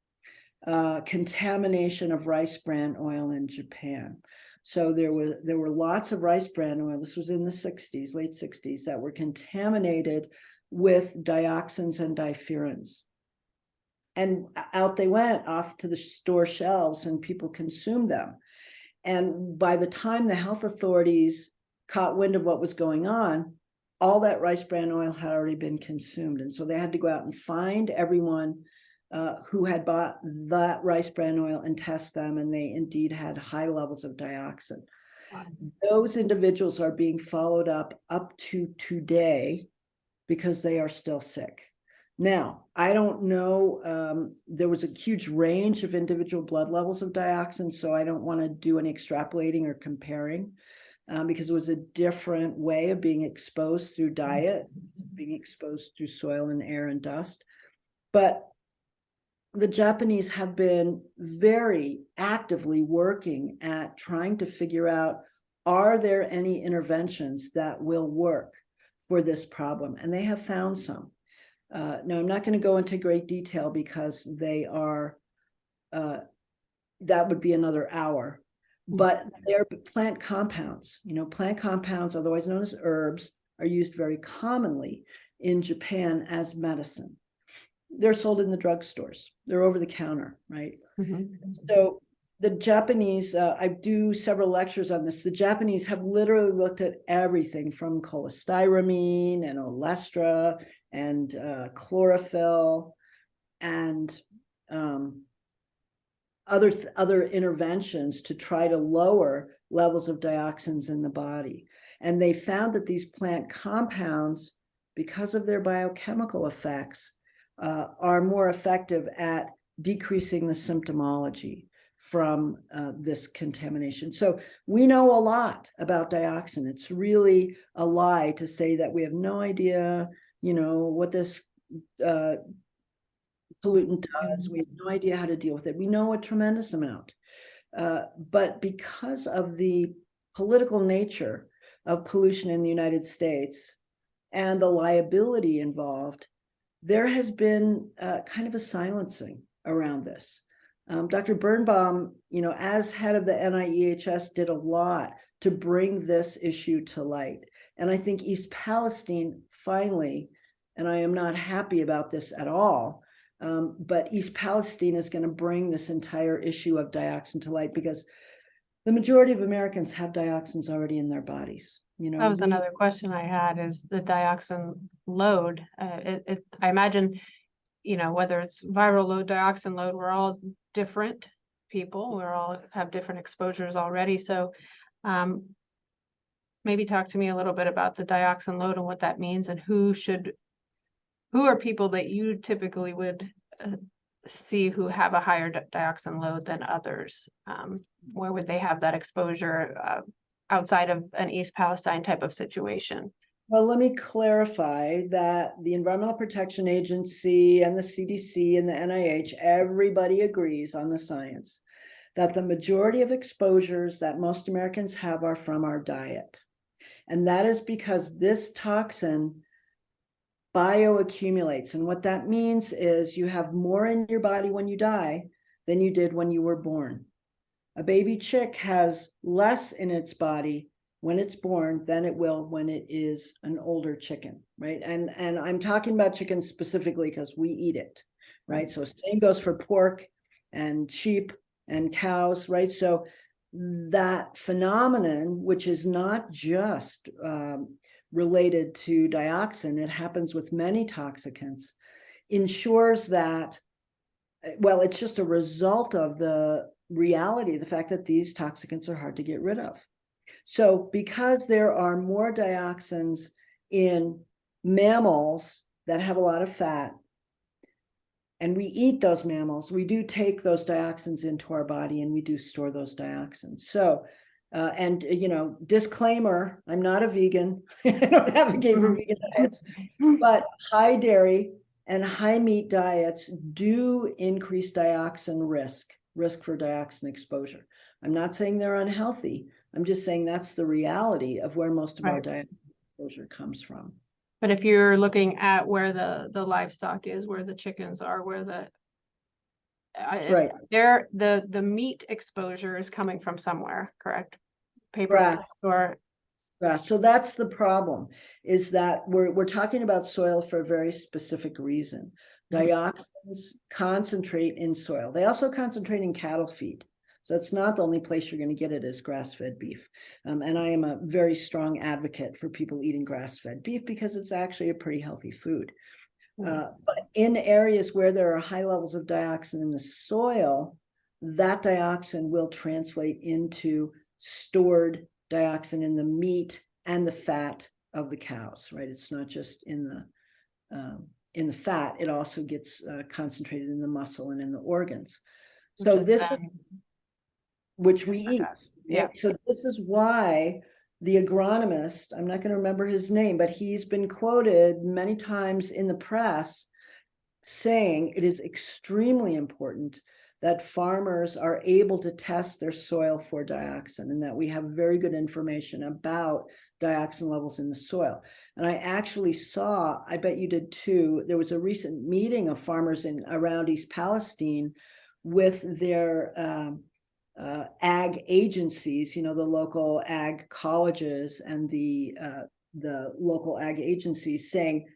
contamination of rice bran oil in Japan. So there were lots of rice bran oil, this was in the 60s, late 60s, that were contaminated with dioxins and difurans. And out they went off to the store shelves and people consumed them. And by the time the health authorities caught wind of what was going on, all that rice bran oil had already been consumed. And so they had to go out and find everyone who had bought that rice bran oil and test them. And they indeed had high levels of dioxin. Wow. Those individuals are being followed up to today because they are still sick. Now, I don't know, there was a huge range of individual blood levels of dioxin, so I don't want to do any extrapolating or comparing because it was a different way of being exposed through diet, being exposed through soil and air and dust. But the Japanese have been very actively working at trying to figure out, are there any interventions that will work for this problem? And they have found some. Now, I'm not going to go into great detail because they are, that would be another hour, but they're plant compounds. You know, plant compounds, otherwise known as herbs, are used very commonly in Japan as medicine. They're sold in the drugstores. They're over the counter, right? Mm-hmm. So the Japanese, I do several lectures on this. The Japanese have literally looked at everything from cholestyramine and olestra and chlorophyll and other interventions to try to lower levels of dioxins in the body. And they found that these plant compounds, because of their biochemical effects, are more effective at decreasing the symptomology from this contamination. So we know a lot about dioxin. It's really a lie to say that we have no idea, you know, what this pollutant does. We have no idea how to deal with it. We know a tremendous amount. But because of the political nature of pollution in the United States and the liability involved, there has been kind of a silencing around this. Dr. Birnbaum, you know, as head of the NIEHS, did a lot to bring this issue to light. And I think East Palestine finally, and I am not happy about this at all, but East Palestine is going to bring this entire issue of dioxin to light because the majority of Americans have dioxins already in their bodies. You know, that was another question I had, is the dioxin load. I imagine, you know, whether it's viral load, dioxin load, we're all different people. We're all have different exposures already. So maybe talk to me a little bit about the dioxin load and what that means, and who are people that you typically would see who have a higher dioxin load than others? Where would they have that exposure outside of an East Palestine type of situation? Well, let me clarify that the Environmental Protection Agency and the CDC and the NIH, everybody agrees on the science that the majority of exposures that most Americans have are from our diet. And that is because this toxin bioaccumulates. And what that means is you have more in your body when you die than you did when you were born. A baby chick has less in its body when it's born than it will when it is an older chicken, right? And I'm talking about chicken specifically because we eat it, right? So same goes for pork and sheep and cows, right? So that phenomenon, which is not just related to dioxin, it happens with many toxicants, ensures that, well, it's just a result of the reality, the fact that these toxicants are hard to get rid of. So because there are more dioxins in mammals that have a lot of fat, and we eat those mammals, we do take those dioxins into our body and we do store those dioxins. So, and you know, disclaimer, I'm not a vegan. I don't advocate for vegan diets, but high dairy and high meat diets do increase dioxin risk for dioxin exposure. I'm not saying they're unhealthy. I'm just saying that's the reality of where most of our dioxin exposure comes from. But if you're looking at where the livestock is, where the chickens are, where the Right, the meat exposure is coming from somewhere, correct? Paper grass. or So that's the problem, is that we're talking about soil for a very specific reason. Dioxins concentrate in soil. They also concentrate in cattle feed. So it's not the only place you're going to get it is grass-fed beef. And I am a very strong advocate for people eating grass-fed beef because it's actually a pretty healthy food. But in areas where there are high levels of dioxin in the soil, that dioxin will translate into stored dioxin in the meat and the fat of the cows, right? It's not just in the fat, it also gets concentrated in the muscle and in the organs. So this is which we eat. Yeah. So this is why the agronomist, I'm not going to remember his name, but he's been quoted many times in the press saying it is extremely important that farmers are able to test their soil for dioxin and that we have very good information about dioxin levels in the soil. And I actually saw, I bet you did too, there was a recent meeting of farmers around East Palestine with their ag agencies, you know, the local ag colleges and the local ag agencies saying,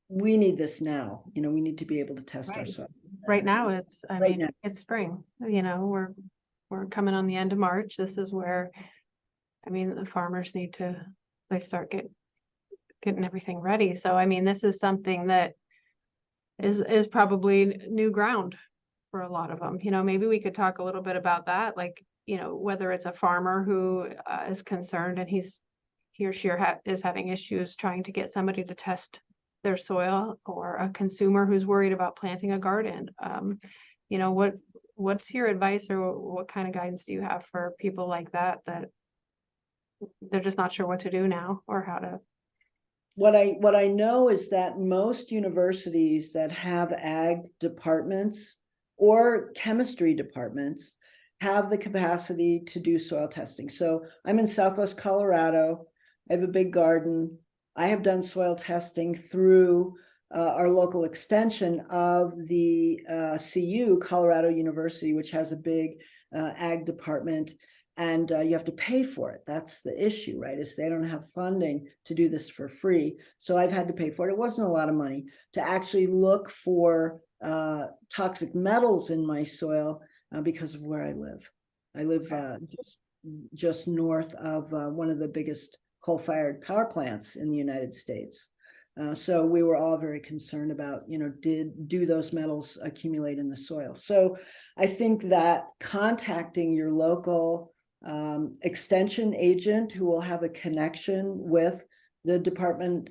we need this now, you know, we need to be able to test our soil. Right now it's, I Right mean, now. it's spring, you know, we're coming on the end of March. This is where, I mean, the farmers need to, they start getting everything ready. So, I mean, this is something that is probably new ground for a lot of them. You know, maybe we could talk a little bit about that, like, you know, whether it's a farmer who is concerned and he or she is having issues trying to get somebody to test their soil, or a consumer who's worried about planting a garden. You know, what's your advice, or what kind of guidance do you have for people like that they're just not sure what to do now or how to? What I know is that most universities that have ag departments or chemistry departments have the capacity to do soil testing. So I'm in Southwest Colorado. I have a big garden. I have done soil testing through our local extension of the CU, Colorado University, which has a big ag department, and you have to pay for it. That's the issue, right? Is they don't have funding to do this for free. So I've had to pay for it. It wasn't a lot of money to actually look for toxic metals in my soil because of where I live. I live just north of one of the biggest coal-fired power plants in the United States. So we were all very concerned about, you know, do those metals accumulate in the soil? So I think that contacting your local extension agent who will have a connection with the department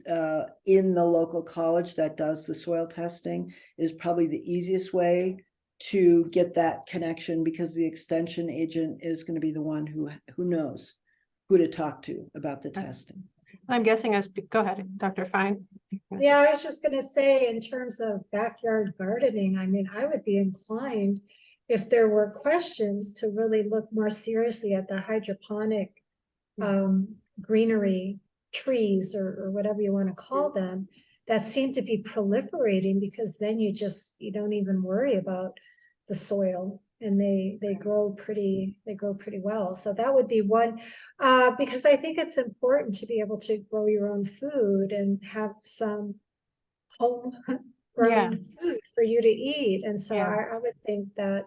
in the local college that does the soil testing is probably the easiest way to get that connection, because the extension agent is going to be the one who knows who to talk to about the testing. I'm guessing go ahead, Dr. Fine. Yeah, I was just going to say, in terms of backyard gardening, I mean, I would be inclined, if there were questions, to really look more seriously at the hydroponic greenery trees, or whatever you want to call them, that seem to be proliferating, because then you don't even worry about the soil and they grow pretty well. So that would be one, because I think it's important to be able to grow your own food and have some home Yeah. grown food for you to eat. And so Yeah. I would think that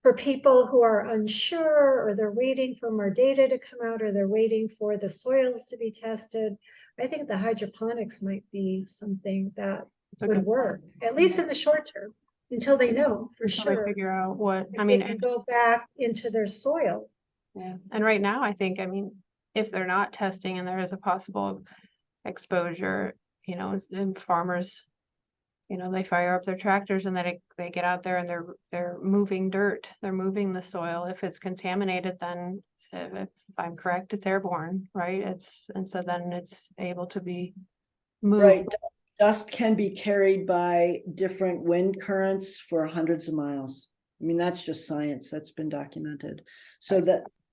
for people who are unsure, or they're waiting for more data to come out, or they're waiting for the soils to be tested, I think the hydroponics might be something that It's a would good work, point. at least in the short term, until they know for Until they sure. figure out what, I If mean, they can go back into their soil. yeah. And right now, I think, I mean, if they're not testing and there is a possible exposure, you know, and farmers, you know, they fire up their tractors and then they get out there and they're moving dirt, they're moving the soil. If it's contaminated, then if I'm correct, it's airborne, right? And so then it's able to be moved. Right. Dust can be carried by different wind currents for hundreds of miles. I mean, that's just science that's been documented. So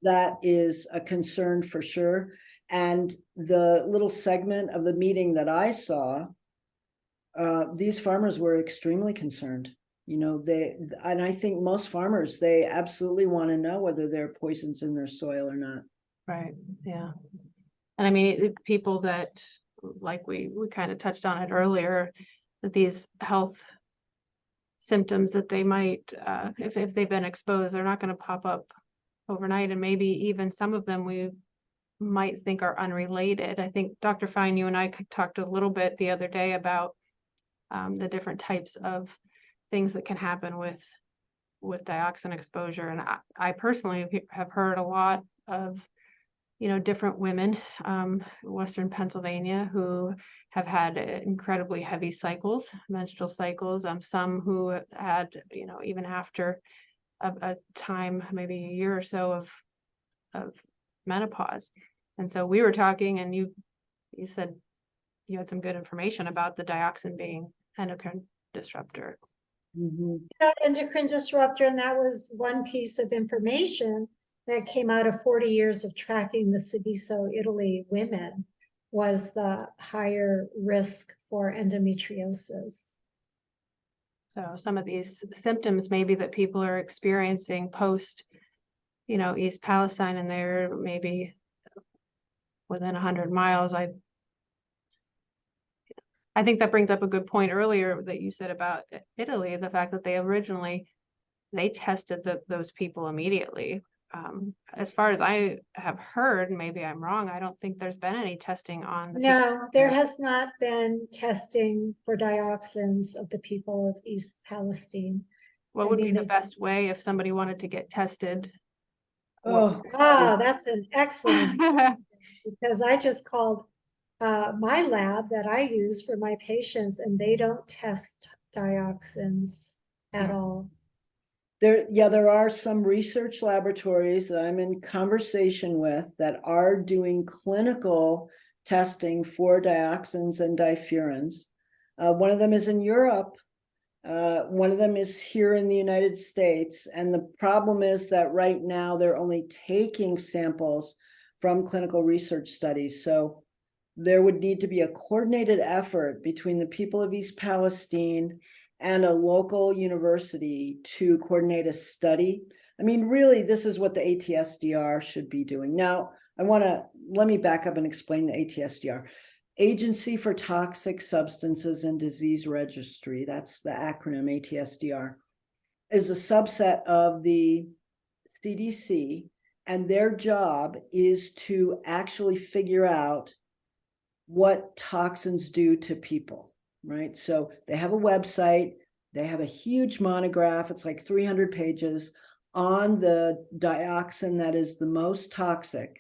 that is a concern for sure. And the little segment of the meeting that I saw, these farmers were extremely concerned. You know, and I think most farmers, they absolutely want to know whether there are poisons in their soil or not. Right, yeah. And I mean, people that, like we kind of touched on it earlier, that these health symptoms that they might, if they've been exposed, they're not going to pop up overnight. And maybe even some of them we might think are unrelated. I think Dr. Fine, you and I talked a little bit the other day about the different types of things that can happen with dioxin exposure. And I personally have heard a lot of, you know, different women, Western Pennsylvania, who have had incredibly heavy cycles, menstrual cycles. Some who had, you know, even after a time, maybe a year or so of menopause. And so we were talking, and you said you had some good information about the dioxin being endocrine disruptor. Mm-hmm. Endocrine disruptor, and that was one piece of information that came out of 40 years of tracking the Serveso, Italy women, was the higher risk for endometriosis. So some of these symptoms maybe that people are experiencing post, you know, East Palestine, and they're maybe within 100 miles. I think that brings up a good point earlier that you said about Italy, the fact that they tested those people immediately. As far as I have heard, maybe I'm wrong, I don't think there's been any testing on the No, there has not been testing for dioxins of the people of East Palestine. What would be the best way if somebody wanted to get tested? Oh, That's an excellent question, because I just called my lab that I use for my patients, and they don't test dioxins at all. There are some research laboratories that I'm in conversation with that are doing clinical testing for dioxins and difurans. One of them is in Europe. One of them is here in the United States. And the problem is that right now they're only taking samples from clinical research studies. So there would need to be a coordinated effort between the people of East Palestine and a local university to coordinate a study. I mean, really, this is what the ATSDR should be doing. Now, let me back up and explain the ATSDR. Agency for Toxic Substances and Disease Registry, that's the acronym ATSDR, is a subset of the CDC, and their job is to actually figure out what toxins do to people, right? So they have a website, they have a huge monograph, it's like 300 pages on the dioxin that is the most toxic.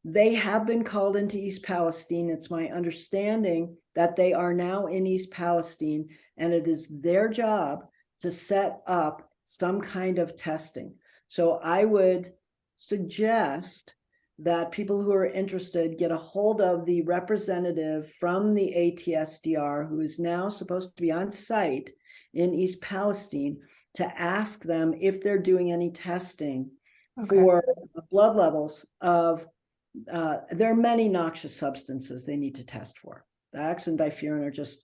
They have been called into East Palestine. It's my understanding that they are now in East Palestine, and it is their job to set up some kind of testing. So I would suggest that people who are interested get a hold of the representative from the ATSDR, who is now supposed to be on site in East Palestine, to ask them if they're doing any testing for blood levels of, there are many noxious substances they need to test for. Dioxin, difuran are just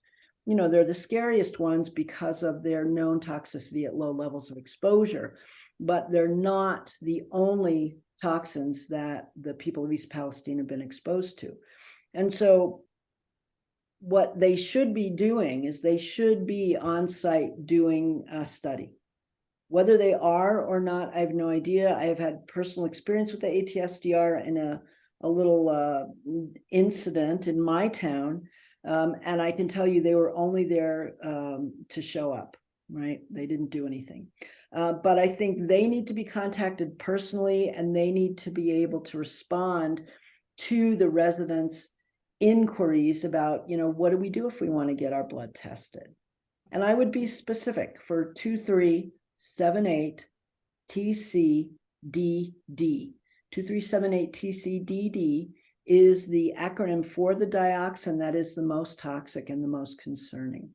they're the scariest ones because of their known toxicity at low levels of exposure, but they're not the only toxins that the people of East Palestine have been exposed to. And so what they should be doing is they should be on site doing a study. Whether they are or not, I have no idea. I have had personal experience with the ATSDR in a little incident in my town. And I can tell you they were only there to show up, right? They didn't do anything. But I think they need to be contacted personally, and they need to be able to respond to the residents' inquiries about, what do we do if we want to get our blood tested? And I would be specific for 2378 TCDD. 2378 TCDD is the acronym for the dioxin that is the most toxic and the most concerning.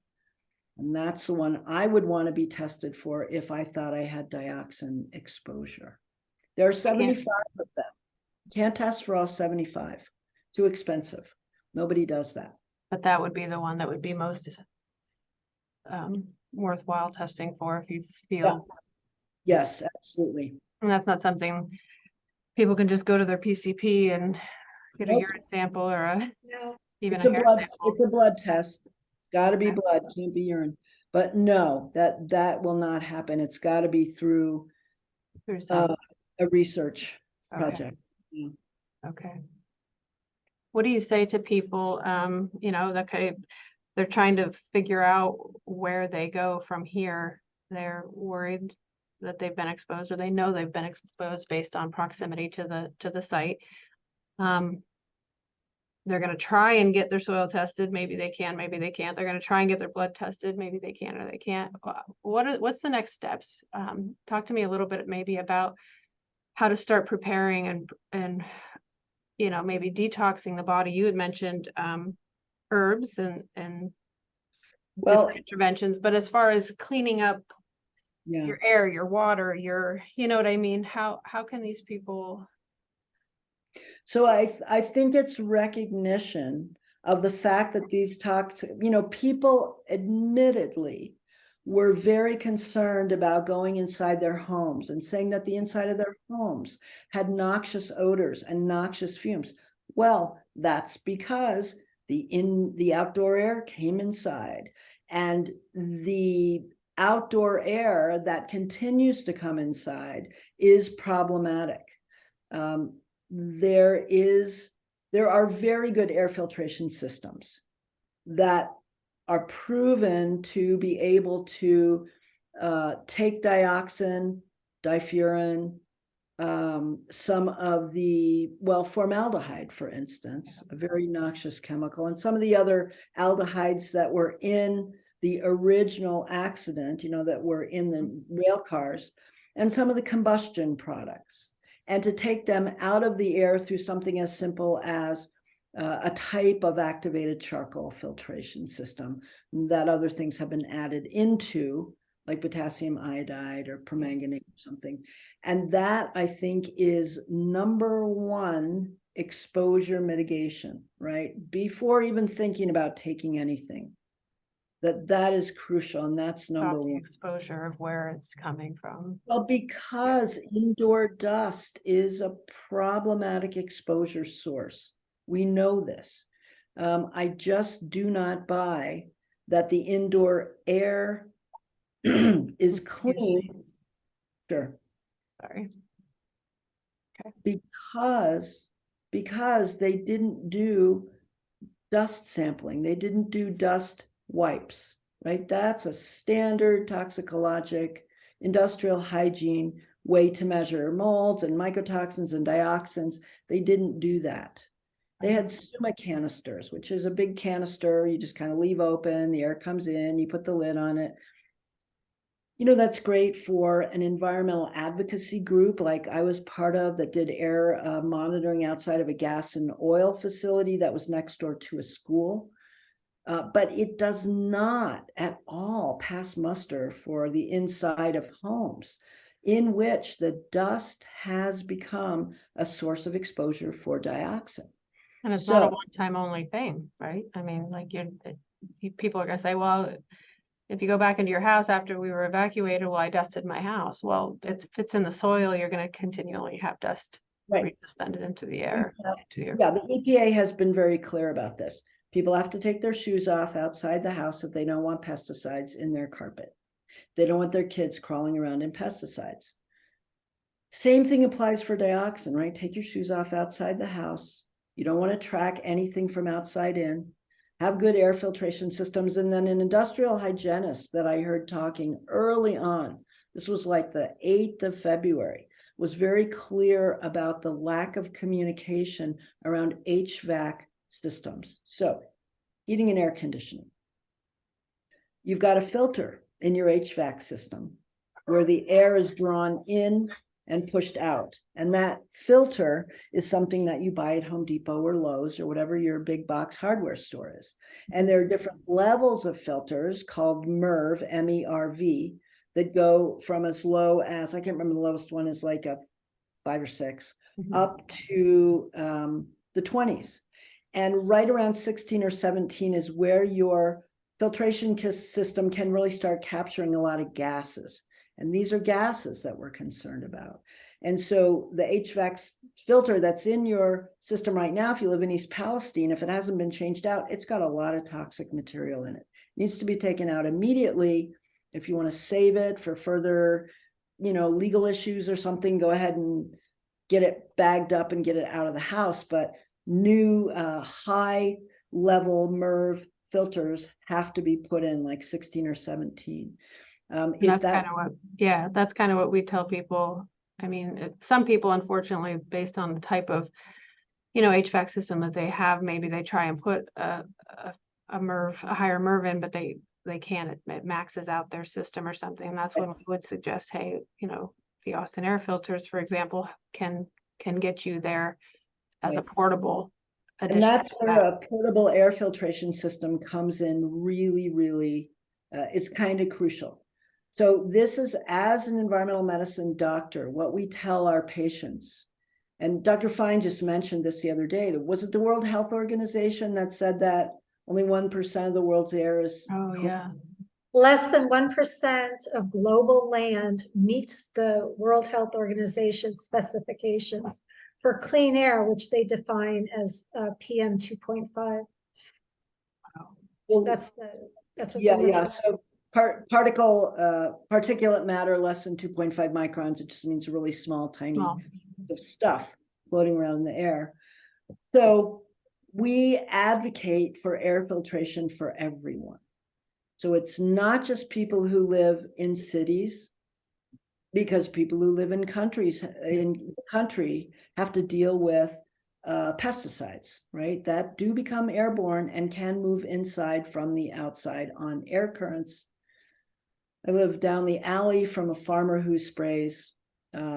And that's the one I would want to be tested for if I thought I had dioxin exposure. There are 75 of them. Can't test for all 75. Too expensive. Nobody does that. But that would be the one that would be most worthwhile testing for if you feel. Yeah. Yes, absolutely. And that's not something people can just go to their PCP and get a urine sample or even It's a a hair blood. sample. It's a blood test. Got to be Okay. blood. Can't be urine. But no, that will not happen. It's got to be through some. a research Okay. project. Yeah. Okay. What do you say to people, that they're trying to figure out where they go from here? They're worried that they've been exposed, or they know they've been exposed based on proximity to the site. They're going to try and get their soil tested. Maybe they can, maybe they can't. They're going to try and get their blood tested. Maybe they can or they can't. What's the next steps? Talk to me a little bit maybe about how to start preparing and maybe detoxing the body. You had mentioned herbs and different interventions, but as far as cleaning up your air, your water, you know what I mean? How can these people? So I think it's recognition of the fact that these toxic, people admittedly were very concerned about going inside their homes and saying that the inside of their homes had noxious odors and noxious fumes. Well, that's because the outdoor air came inside, and the outdoor air that continues to come inside is problematic. There are very good air filtration systems that are proven to be able to take dioxin, difurin, some of the, formaldehyde, for instance, a very noxious chemical, and some of the other aldehydes that were in the original accident, that were in the rail cars, and some of the combustion products, and to take them out of the air through something as simple as a type of activated charcoal filtration system that other things have been added into, like potassium iodide or permanganate or something. And that, I think, is number one exposure mitigation, right? Before even thinking about taking anything. That is crucial, and that's number one. Exposure of where it's coming from. Well, because indoor dust is a problematic exposure source. We know this. I just do not buy that the indoor air is clean. Sure. Sorry. Okay. Because they didn't do dust sampling. They didn't do dust wipes, right? That's a standard toxicologic industrial hygiene way to measure molds and mycotoxins and dioxins. They didn't do that. They had Suma canisters, which is a big canister. You just kind of leave open, the air comes in, you put the lid on it. That's great for an environmental advocacy group like I was part of that did air monitoring outside of a gas and oil facility that was next door to a school. But it does not at all pass muster for the inside of homes in which the dust has become a source of exposure for dioxin. And it's not a one-time only thing, right? I mean, like people are gonna say, well, if you go back into your house after we were evacuated, well, I dusted my house. Well, if it's in the soil, you're gonna continually have dust Right. suspended into the air. Yeah, the EPA has been very clear about this. People have to take their shoes off outside the house if they don't want pesticides in their carpet. They don't want their kids crawling around in pesticides. Same thing applies for dioxin, right? Take your shoes off outside the house. You don't want to track anything from outside in. Have good air filtration systems. And then an industrial hygienist that I heard talking early on, this was like the 8th of February, was very clear about the lack of communication around HVAC systems. So heating and air conditioning. You've got a filter in your HVAC system where the air is drawn in and pushed out. And that filter is something that you buy at Home Depot or Lowe's or whatever your big box hardware store is. And there are different levels of filters called MERV, M-E-R-V, that go from as low as, I can't remember, the lowest one is like a 5 or 6, up to the 20s. And right around 16 or 17 is where your filtration system can really start capturing a lot of gases. And these are gases that we're concerned about. And so the HVAC filter that's in your system right now, if you live in East Palestine, if it hasn't been changed out, it's got a lot of toxic material in it. It needs to be taken out immediately. If you want to save it for further, legal issues or something, go ahead and get it bagged up and get it out of the house. But new high level MERV filters have to be put in, like 16 or 17. That's kind of what we tell people. I mean, some people, unfortunately, based on the type of, HVAC system that they have, maybe they try and put a MERV, a higher MERV in, but they can't. It maxes out their system or something. And that's when we would suggest, hey, the Austin air filters, for example, can get you there as a portable addition. And that's where a portable air filtration system comes in really, really, it's kind of crucial. So this is, as an environmental medicine doctor, what we tell our patients. And Dr. Fine just mentioned this the other day. Was it the World Health Organization that said that only 1% of the world's air is? Oh, yeah. Less than 1% of global land meets the World Health Organization specifications for clean air, which they define as PM 2.5. Well, that's what. Yeah. So particulate matter less than 2.5 microns. It just means really small, tiny stuff floating around in the air. So we advocate for air filtration for everyone. So it's not just people who live in cities, because people who live in country have to deal with pesticides, right? That do become airborne and can move inside from the outside on air currents. I live down the alley from a farmer who sprays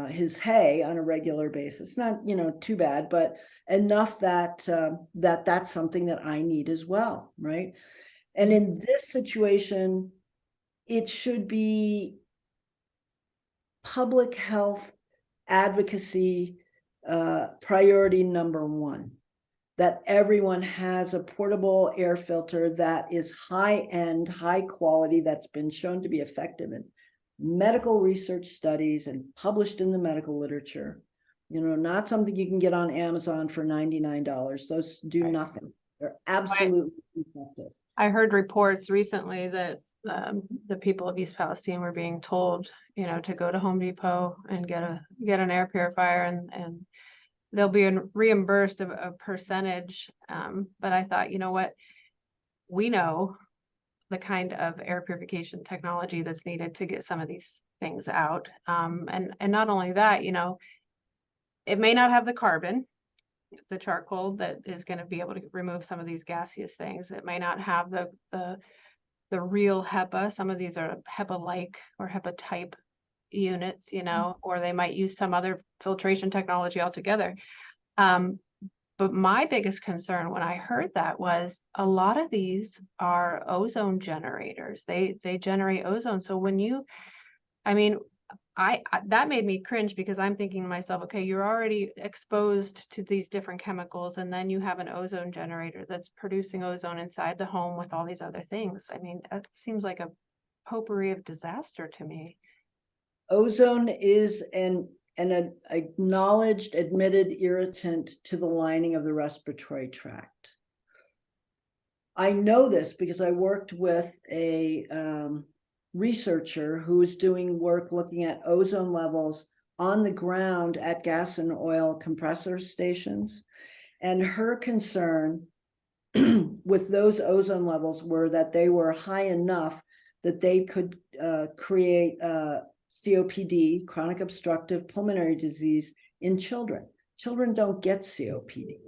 his hay on a regular basis. Not, too bad, but enough that that's something that I need as well, right? And in this situation, it should be public health advocacy priority number one, that everyone has a portable air filter that is high-end, high quality, that's been shown to be effective in medical research studies and published in the medical literature. Not something you can get on Amazon for $99. Those do nothing. They're absolutely effective. I heard reports recently that the people of East Palestine were being told, to go to Home Depot and get an air purifier, and they'll be reimbursed a percentage. But I thought, what, we know the kind of air purification technology that's needed to get some of these things out. And not only that, it may not have the carbon, the charcoal that is going to be able to remove some of these gaseous things. It may not have the real HEPA. Some of these are HEPA-like or HEPA-type units, or they might use some other filtration technology altogether. But my biggest concern when I heard that was a lot of these are ozone generators. They generate ozone. So when that made me cringe because I'm thinking to myself, okay, you're already exposed to these different chemicals, and then you have an ozone generator that's producing ozone inside the home with all these other things. I mean, it seems like a potpourri of disaster to me. Ozone is an acknowledged, admitted irritant to the lining of the respiratory tract. I know this because I worked with a researcher who was doing work looking at ozone levels on the ground at gas and oil compressor stations. And her concern with those ozone levels were that they were high enough that they could create COPD, chronic obstructive pulmonary disease, in children. Children don't get COPD.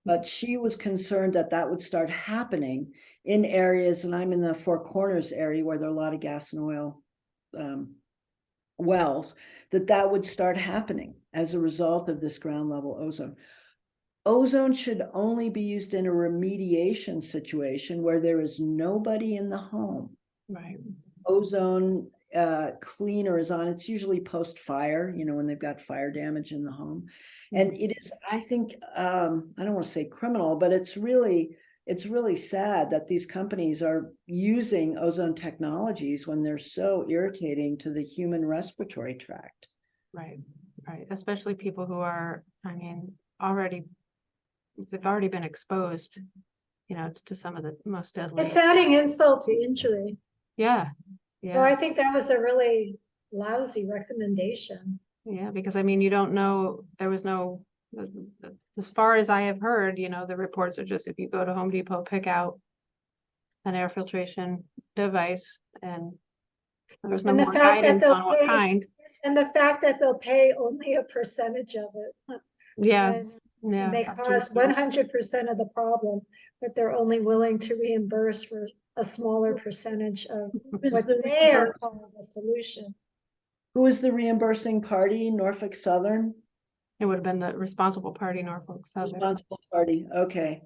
But she was concerned that that would start happening in areas, and I'm in the Four Corners area where there are a lot of gas and oil wells, that would start happening as a result of this ground level ozone. Ozone should only be used in a remediation situation where there is nobody in the home. Right. Ozone cleaner is on. It's usually post-fire, when they've got fire damage in the home. And it is, I think, I don't want to say criminal, but it's really sad that these companies are using ozone technologies when they're so irritating to the human respiratory tract. Right. Especially people who are, I mean, they've already been exposed, to some of the most deadly. It's adding insult to injury. Yeah. So I think that was a really lousy recommendation. Yeah, because I mean, you don't know, there was no, as far as I have heard, the reports are just if you go to Home Depot, pick out an air filtration device, and there's no more guidance on what kind. And the fact that they'll pay only a percentage of it. Yeah. And they cause 100% of the problem, but they're only willing to reimburse for a smaller percentage of what they are calling a solution. Who is the reimbursing party? Norfolk Southern? It would have been the responsible party, Norfolk Southern. Responsible party, okay.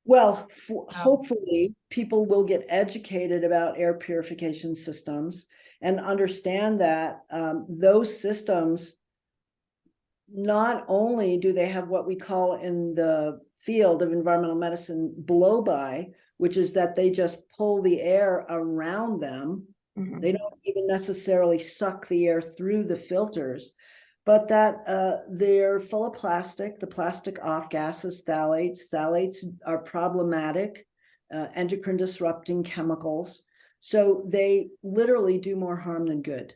Well, hopefully people will get educated about air purification systems and understand that those systems, not only do they have what we call in the field of environmental medicine blow-by, which is that they just pull the air around them. Mm-hmm. They don't even necessarily suck the air through the filters, but that they're full of plastic, the plastic off gases, phthalates. Phthalates are problematic, endocrine disrupting chemicals. So they literally do more harm than good.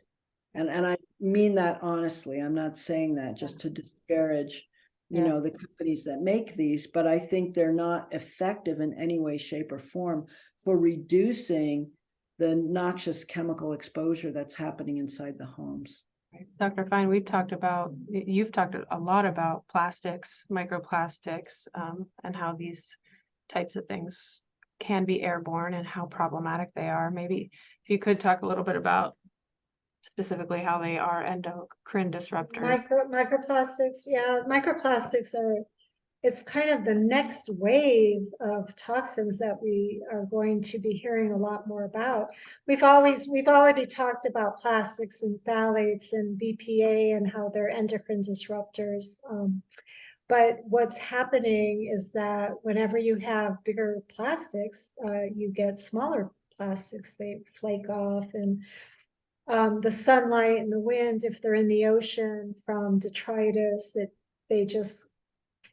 And I mean that honestly. I'm not saying that just to disparage, the companies that make these, but I think they're not effective in any way, shape, or form for reducing the noxious chemical exposure that's happening inside the homes. Dr. Fine, you've talked a lot about plastics, microplastics, and how these types of things can be airborne and how problematic they are. Maybe if you could talk a little bit about specifically how they are endocrine disruptors. Microplastics, yeah, microplastics it's kind of the next wave of toxins that we are going to be hearing a lot more about. We've already talked about plastics and phthalates and BPA and how they're endocrine disruptors. But what's happening is that whenever you have bigger plastics, you get smaller plastics. They flake off, and the sunlight and the wind, if they're in the ocean from detritus, that they just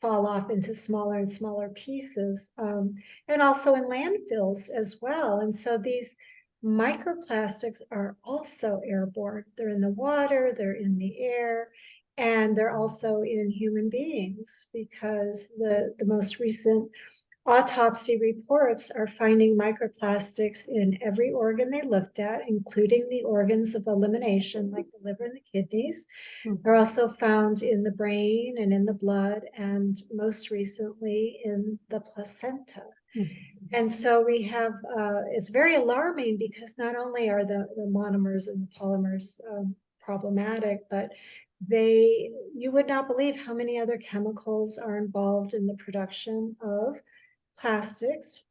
fall off into smaller and smaller pieces, and also in landfills as well. And so these microplastics are also airborne. They're in the water, they're in the air, and they're also in human beings, because the most recent autopsy reports are finding microplastics in every organ they looked at, including the organs of elimination, like the liver and the kidneys. They're also found in the brain and in the blood, and most recently in the placenta. And so we have, it's very alarming, because not only are the monomers and the polymers problematic, but you would not believe how many other chemicals are involved in the production of plastics.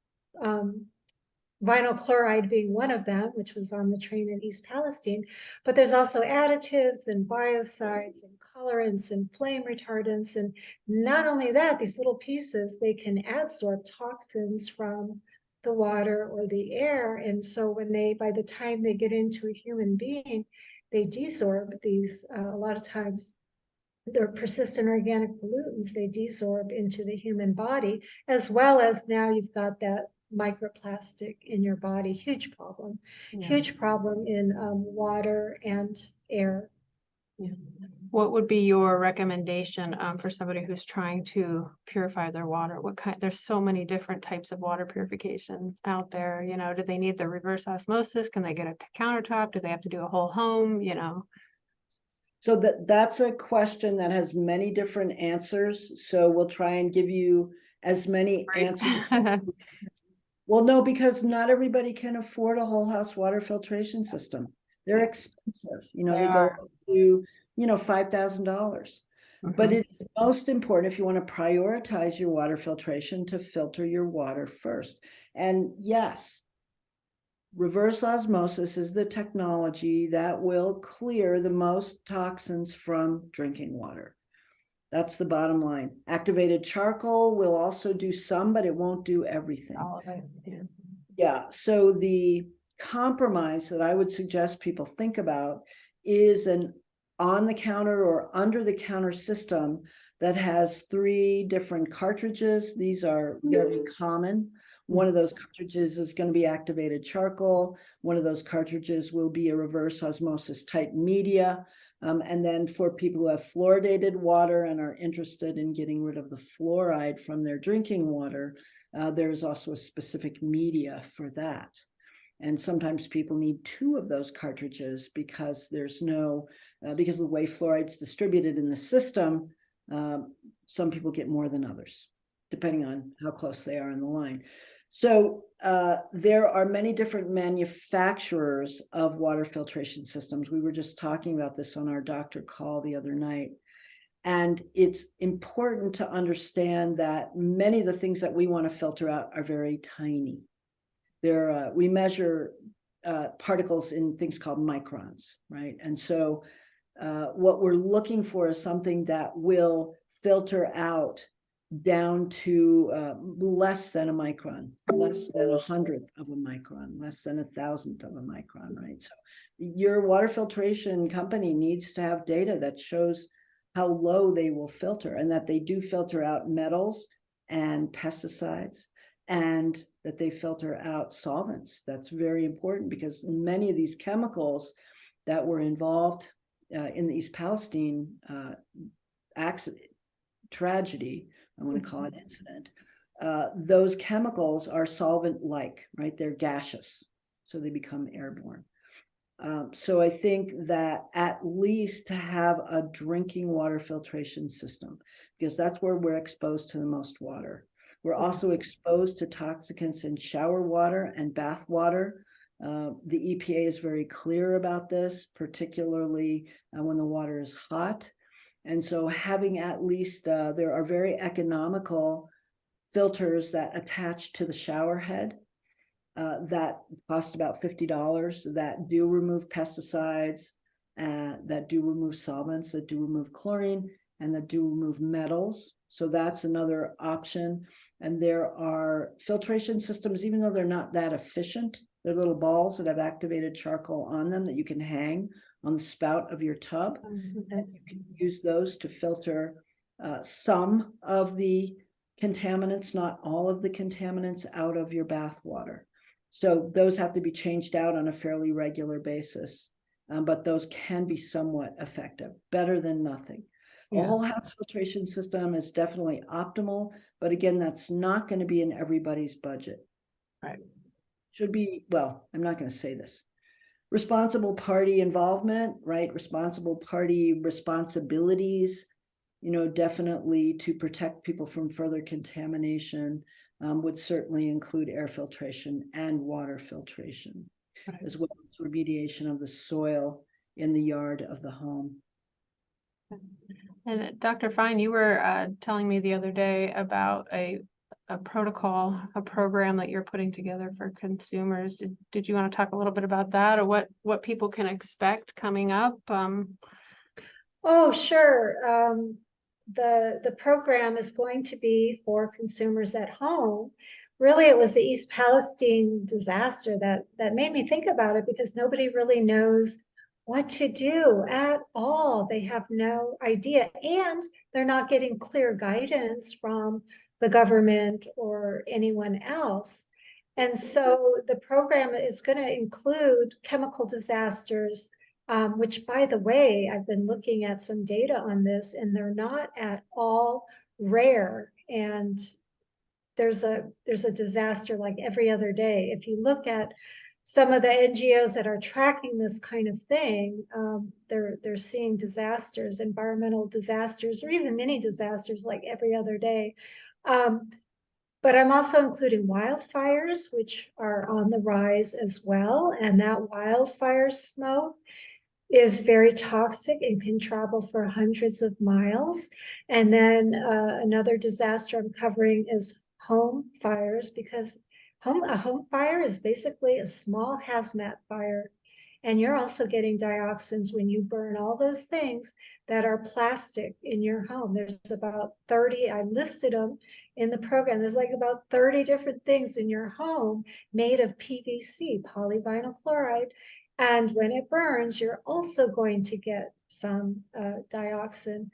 vinyl chloride being one of them, which was on the train in East Palestine. But there's also additives and biocides and colorants and flame retardants. And not only that, these little pieces, they can adsorb toxins from the water or the air. And so when they, by the time they get into a human being, they desorb these, a lot of times they're persistent organic pollutants, they desorb into the human body, as well as now you've got that microplastic in your body. Huge problem. Yeah. Huge problem in water and air. Yeah. What would be your recommendation for somebody who's trying to purify their water? What kind, there's so many different types of water purification out there, you know, do they need the reverse osmosis? Can they get a countertop? Do they have to do a whole home, you know? So that's a question that has many different answers. So we'll try and give you as many answers. Well, no, because not everybody can afford a whole house water filtration system. They're Yeah. expensive. You know, They they go are. up to, you know, $5,000. But Mhm. it's most important if you want to prioritize your water filtration to filter your water first. And yes, reverse osmosis is the technology that will clear the most toxins from drinking water. That's the bottom line. Activated charcoal will also do some, but it won't do everything. All of it, yeah. Yeah, so the compromise that I would suggest people think about is an on-the-counter or under-the-counter system that has 3 different cartridges. These are very common. One of those cartridges is going to be activated charcoal. One of those cartridges will be a reverse osmosis type media. And then for people who have fluoridated water and are interested in getting rid of the fluoride from their drinking water, there's also a specific media for that. And sometimes people need 2 of those cartridges because there's no, because of the way fluoride's distributed in the system, some people get more than others, depending on how close they are in the line. So there are many different manufacturers of water filtration systems. We were just talking about this on our doctor call the other night. And it's important to understand that many of the things that we want to filter out are very tiny. We measure particles in things called microns, right? And so what we're looking for is something that will filter out down to less than a micron, less than 100th of a micron, less than 1,000th of a micron, right? So your water filtration company needs to have data that shows how low they will filter, and that they do filter out metals and pesticides, and that they filter out solvents. That's very important because many of these chemicals that were involved in the East Palestine tragedy, I want to call it incident, those chemicals are solvent-like, right? They're gaseous, so they become airborne. So I think that at least to have a drinking water filtration system, because that's where we're exposed to the most water. We're also exposed to toxicants in shower water and bath water. The EPA is very clear about this, particularly when the water is hot. And so having at least, there are very economical filters that attach to the shower head that cost about $50, that do remove pesticides, that do remove solvents, that do remove chlorine, and that do remove metals. So that's another option. And there are filtration systems, even though they're not that efficient, they're little balls that have activated charcoal on them that you can hang on the spout of your tub. And you can use those to filter some of the contaminants, not all of the contaminants, out of your bath water. So those have to be changed out on a fairly regular basis, but those can be somewhat effective, better than nothing. A whole house filtration system is definitely optimal, but again, that's not going to be in everybody's budget. Right. Should be, well, I'm not going to say this. Responsible party involvement, right? Responsible party responsibilities, you know, definitely to protect people from further contamination would certainly include air filtration and water filtration, as well as remediation of the soil in the yard of the home. And Dr. Fine, you were telling me the other day about a a protocol, a program that you're putting together for consumers. Did you want to talk a little bit about that, or what people can expect coming up? Oh, sure. The program is going to be for consumers at home. Really, it was the East Palestine disaster that made me think about it, because nobody really knows what to do at all. They have no idea, and they're not getting clear guidance from the government or anyone else. And so the program is going to include chemical disasters, which, by the way, I've been looking at some data on this, and they're not at all rare. And there's a disaster like every other day. If you look at some of the NGOs that are tracking this kind of thing, they're seeing disasters, environmental disasters, or even mini disasters like every other day. But I'm also including wildfires, which are on the rise as well. And that wildfire smoke is very toxic and can travel for hundreds of miles. And then another disaster I'm covering is home fires, because a home fire is basically a small hazmat fire. And you're also getting dioxins when you burn all those things that are plastic in your home. There's about 30, I listed them in the program. There's like about 30 different things in your home made of PVC, polyvinyl chloride. And when it burns, you're also going to get some dioxin,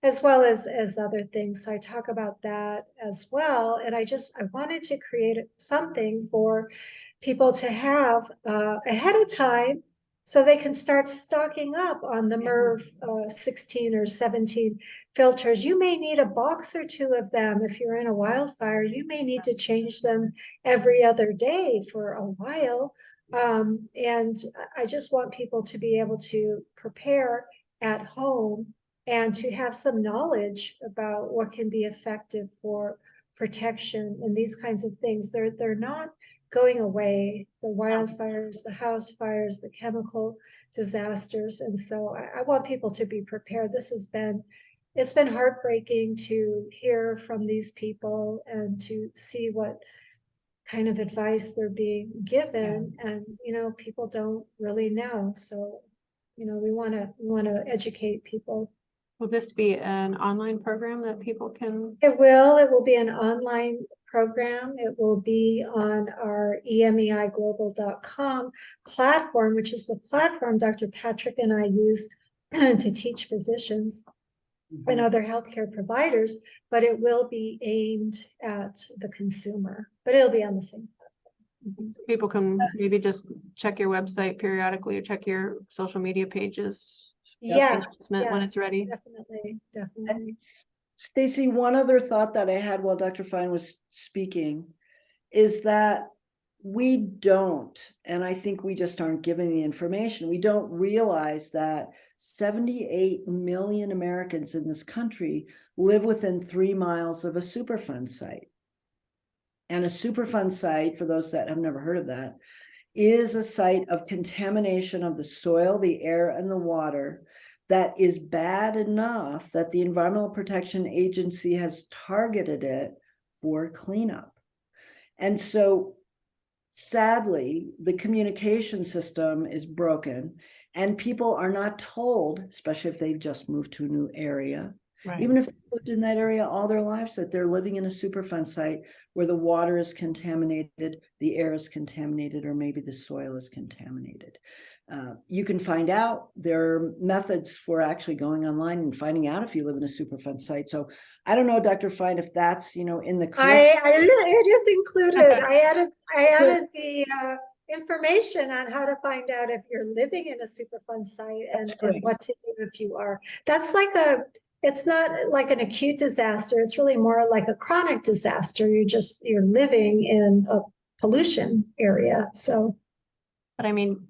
as well as other things. So I talk about that as well. And I wanted to create something for people to have ahead of time, so they can start stocking up on the MERV 16 or 17 filters. You may need a box or two of them. If you're in a wildfire, you may need to change them every other day for a while. And I just want people to be able to prepare at home and to have some knowledge about what can be effective for protection and these kinds of things. They're not going away, the wildfires, the house fires, the chemical disasters. And so I want people to be prepared. It's been heartbreaking to hear from these people and to see what kind of advice they're being given. And, people don't really know. So, we want to educate people. Will this be an online program that people can? It will be an online program. It will be on our emeiglobal.com platform, which is the platform Dr. Patrick and I use to teach physicians and other healthcare providers, but it will be aimed at the consumer, but it'll be on the same platform. So people can maybe just check your website periodically or check your social media pages. Yes, When it's ready. Definitely. Stacy, one other thought that I had while Dr. Fine was speaking is that we don't, and I think we just aren't given the information. We don't realize that 78 million Americans in this country live within 3 miles of a Superfund site. And a Superfund site, for those that have never heard of that, is a site of contamination of the soil, the air, and the water that is bad enough that the Environmental Protection Agency has targeted it for cleanup. And so, sadly, the communication system is broken, and people are not told, especially if they've just moved to a new area, Right. even if they've lived in that area all their lives, that they're living in a Superfund site where the water is contaminated, the air is contaminated, or maybe the soil is contaminated. You can find out. There are methods for actually going online and finding out if you live in a Superfund site. So I don't know, Dr. Fine, if that's, in the correct. It is included. I added the information on how to find out if you're living in a Superfund site and what to do if you are. That's it's not like an acute disaster. It's really more like a chronic disaster. You're living in a pollution area. So, but I mean,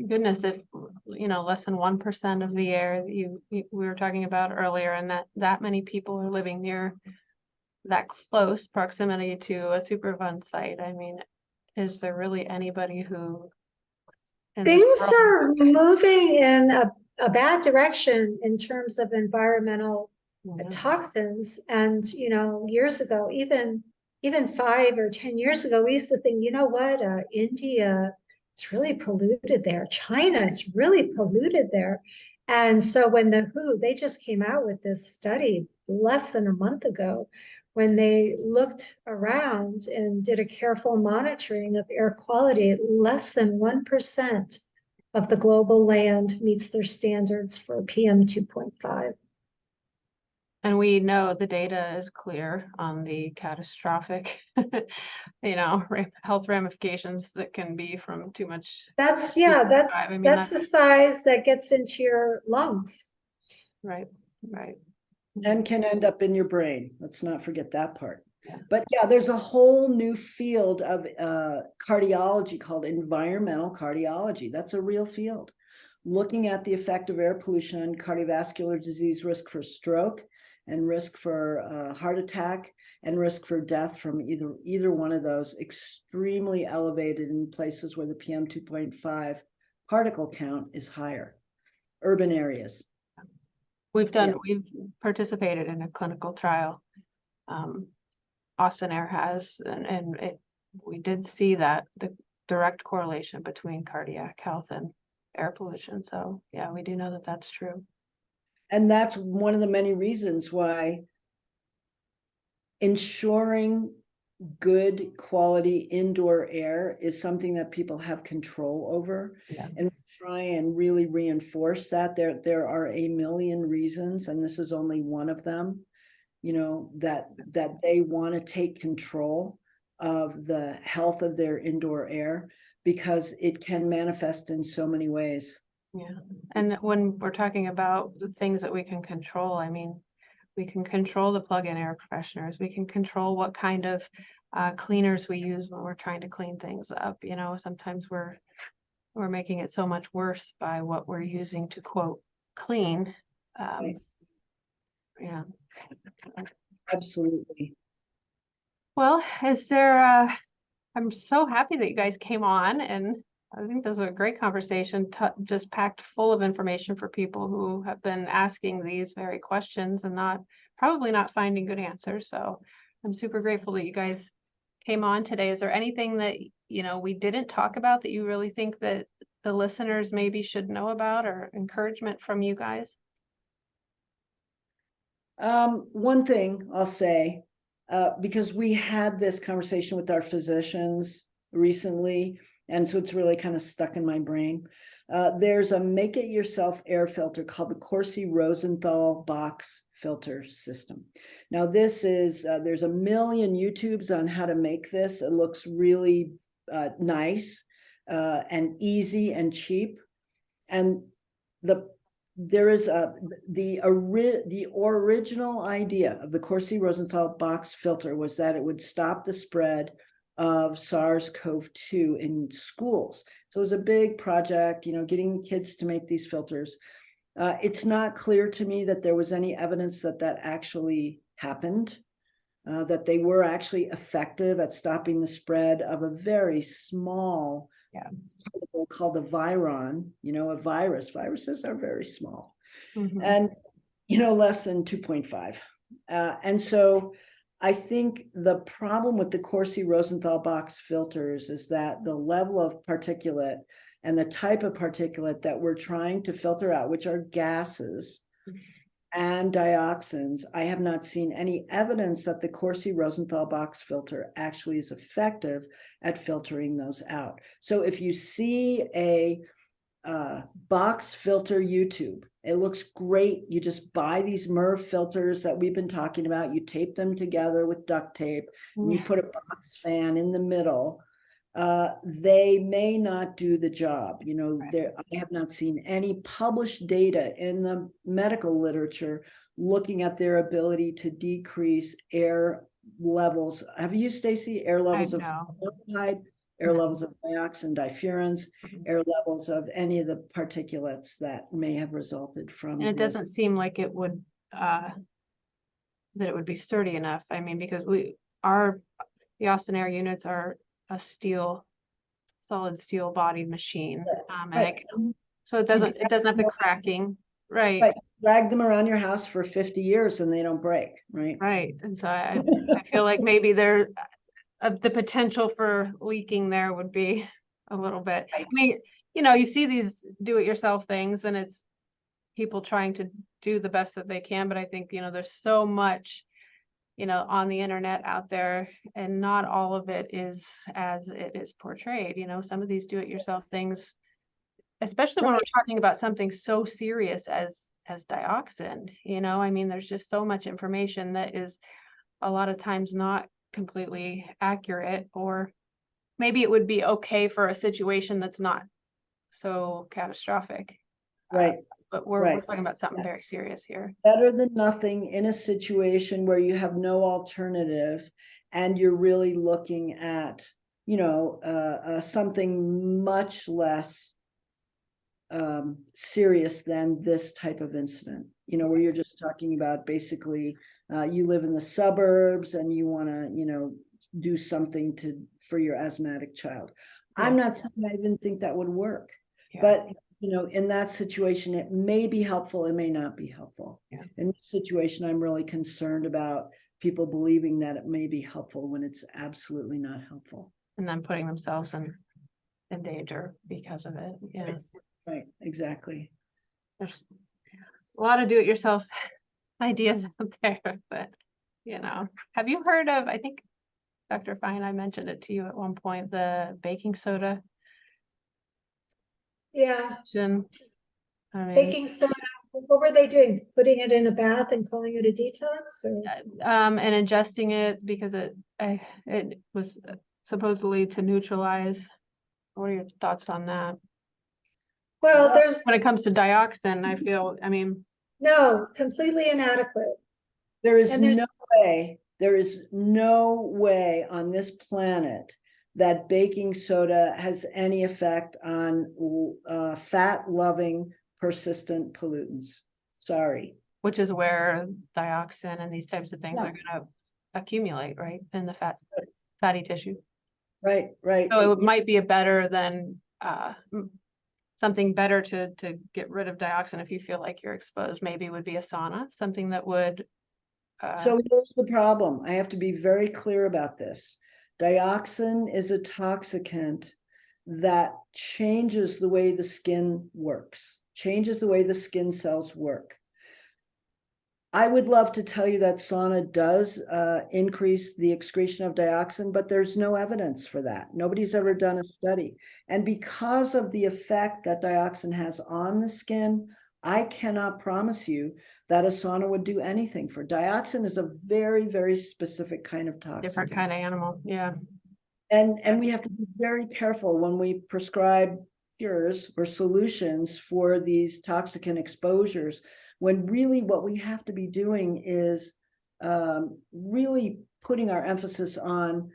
goodness, if less than 1% of the air that we were talking about earlier, and that many people are living near that close proximity to a Superfund site, I mean, is there really anybody who things are moving in a bad direction in terms of environmental toxins? And years ago, even even 5 or 10 years ago, we used to think, you know what, India, it's really polluted there. China, it's really polluted there. And so when the WHO, they just came out with this study less than a month ago, when they looked around and did a careful monitoring of air quality, less than 1% of the global land meets their standards for PM 2.5. And we know the data is clear on the catastrophic, health ramifications that can be from too much. That's I mean, that's the size that gets into your lungs. right. And can end up in your brain. Let's not forget that part. Yeah. But yeah, there's a whole new field of cardiology called environmental cardiology. That's a real field. Looking at the effect of air pollution on cardiovascular disease, risk for stroke, and risk for heart attack, and risk for death from either one of those, extremely elevated in places where the PM 2.5 particle count is higher, urban areas. We've participated in a clinical trial. Austin Air has, and we did see that the direct correlation between cardiac health and air pollution. So yeah, we do know that that's true. And that's one of the many reasons why ensuring good quality indoor air is something that people have control over. Yeah. And try and really reinforce that. There are a million reasons, and this is only one of them, that they want to take control of the health of their indoor air, because it can manifest in so many ways. Yeah. And when we're talking about the things that we can control, I mean, we can control the plug-in air fresheners. We can control what kind of cleaners we use when we're trying to clean things up. Sometimes we're making it so much worse by what we're using to quote clean. Right. Yeah. Absolutely. Well, I'm so happy that you guys came on, and I think this is a great conversation, just packed full of information for people who have been asking these very questions and probably not finding good answers. So I'm super grateful that you guys came on today. Is there anything that, we didn't talk about that you really think that the listeners maybe should know about, or encouragement from you guys? One thing I'll say, because we had this conversation with our physicians recently, and so it's really kind of stuck in my brain. There's a make-it-yourself air filter called the Corsi-Rosenthal box filter system. Now, this is, there's a million YouTubes on how to make this. It looks really nice and easy and cheap. And there is the original idea of the Corsi-Rosenthal box filter was that it would stop the spread of SARS-CoV-2 in schools. So it was a big project, getting kids to make these filters. It's not clear to me that there was any evidence that actually happened, that they were actually effective at stopping the spread of a very small particle called a viron, a virus. Viruses are very small, and, less than 2.5. And so I think the problem with the Corsi-Rosenthal box filters is that the level of particulate and the type of particulate that we're trying to filter out, which are gases and dioxins, I have not seen any evidence that the Corsi-Rosenthal box filter actually is effective at filtering those out. So if you see a box filter YouTube, it looks great. You just buy these MERV filters that we've been talking about. You tape them together with duct tape, and you put a box fan in the middle. They may not do the job. I have not seen any published data in the medical literature looking at their ability to decrease air levels. Have you, Stacy, air levels of formaldehyde, air levels of dioxin, difurans, air levels of any of the particulates that may have resulted from? And it doesn't seem like it would, that it would be sturdy enough. I mean, because the Austin Air units are a solid steel body machine. So it doesn't have the cracking. right, Right. Drag them around your house for 50 years and they don't break, right? right. And so I feel like maybe there, the potential for leaking there would be a little bit. I Right. mean, you know, you see these do-it-yourself things and it's people trying to do the best that they can, but I think, you know, there's so much, you know, on the internet out there, and not all of it is as it is portrayed. You know, some of these do-it-yourself things, especially when Right. we're talking about something so serious as dioxin, you know, I mean, there's just so much information that is a lot of times not completely accurate, or maybe it would be okay for a situation that's not so catastrophic. Right. But we're Right. talking about something Yes. very serious here. Better than nothing in a situation where you have no alternative and you're really looking at, you know, something much less serious than this type of incident, you know, where you're just talking about basically you live in the suburbs and you want to, you know, do something for your asthmatic child. I'm not saying I even think that would work, but you know, in that situation, it may be helpful, it may not be helpful. In this situation, I'm really concerned about people believing that it may be helpful when it's absolutely not helpful. And then putting themselves in danger because of it. Yeah. Right, exactly. There's a lot of do-it-yourself ideas out there, but you know, have you heard of, I think Dr. Fine, I mentioned it to you at one point, the baking soda? Yeah, I mean, baking soda, what were they doing? Putting it in a bath and calling it a detox, or? and ingesting it because it was supposedly to neutralize. What are your thoughts on that? Well, there's, When it comes to dioxin, I feel, I mean, no, completely inadequate. There is And there's, there is no way on this planet that baking soda has any effect on fat-loving persistent pollutants. Sorry. which is where dioxin and these types of things Yeah. are going to accumulate, right, in the fatty tissue. Right, right. So it might be a better than something better to get rid of dioxin if you feel like you're exposed. Maybe would be a sauna, something that would. So here's the problem. I have to be very clear about this. Dioxin is a toxicant that changes the way the skin works, changes the way the skin cells work. I would love to tell you that sauna does increase the excretion of dioxin, but there's no evidence for that. Nobody's ever done a study. And because of the effect that dioxin has on the skin, I cannot promise you that a sauna would do anything. For dioxin is a very, very specific kind of toxin. Different kind of animal, yeah. And we have to be very careful when we prescribe cures or solutions for these toxicant exposures, when really what we have to be doing is really putting our emphasis on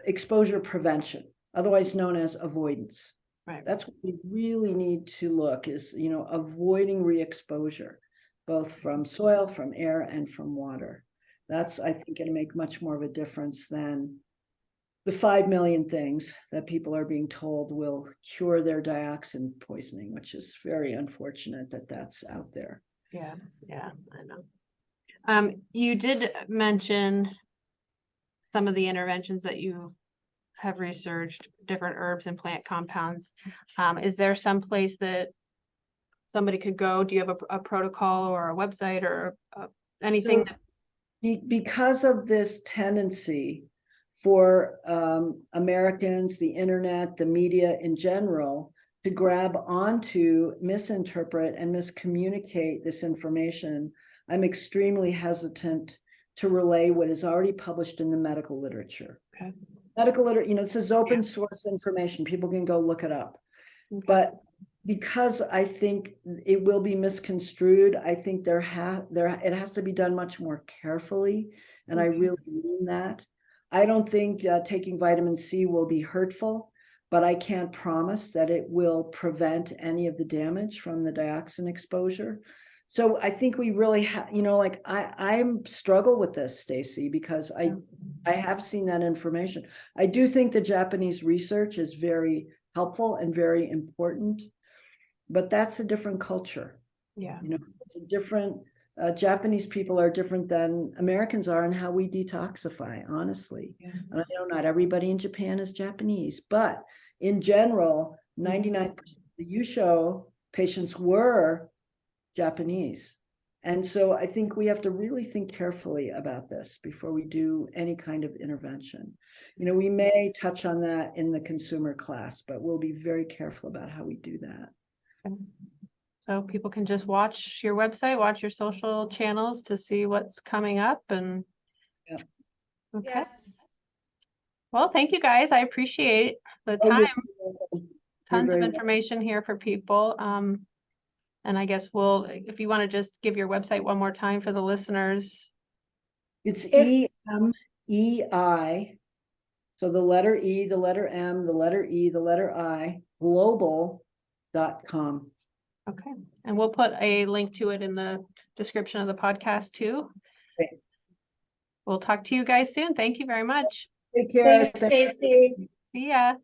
exposure prevention, otherwise known as avoidance. Right. That's what we really need to look is, you know, avoiding re-exposure, both from soil, from air, and from water. That's, I think, going to make much more of a difference than the 5 million things that people are being told will cure their dioxin poisoning, which is very unfortunate that that's out there. Yeah, I know. You did mention some of the interventions that you have researched, different herbs and plant compounds. Is there some place that somebody could go? Do you have a protocol or a website or anything? Because of this tendency for Americans, the internet, the media in general, to grab onto, misinterpret, and miscommunicate this information, I'm extremely hesitant to relay what is already published in the medical literature. Okay. Medical literature, you know, this is open source information. People can go look it up. Okay. But because I think it will be misconstrued, I think it has to be done much more carefully. And I really mean that. I don't think taking vitamin C will be hurtful, but I can't promise that it will prevent any of the damage from the dioxin exposure. So I think we really have, you know, like I struggle with this, Stacy, because I have seen that information. I do think the Japanese research is very helpful and very important, but that's a different culture. Yeah. You know, it's a different, Japanese people are different than Americans are in how we detoxify, honestly. Yeah. And I know not everybody in Japan is Japanese, but in general, 99% of the Yusho patients were Japanese. And so I think we have to really think carefully about this before we do any kind of intervention. You know, we may touch on that in the consumer class, but we'll be very careful about how we do that. Okay. So people can just watch your website, watch your social channels to see what's coming up and. Yeah. Okay. Yes. Well, thank you guys. I appreciate the Oh, time. you're Tons of very information here for people. And I guess if you want to just give your website one more time for the listeners. It's It's- EMEI. So the letter E, the letter M, the letter E, the letter I, global.com. Okay. And we'll put a link to it in the description of the podcast too. Okay. We'll talk to you guys soon. Thank you very much. Take care. Thanks, Stacy. See ya.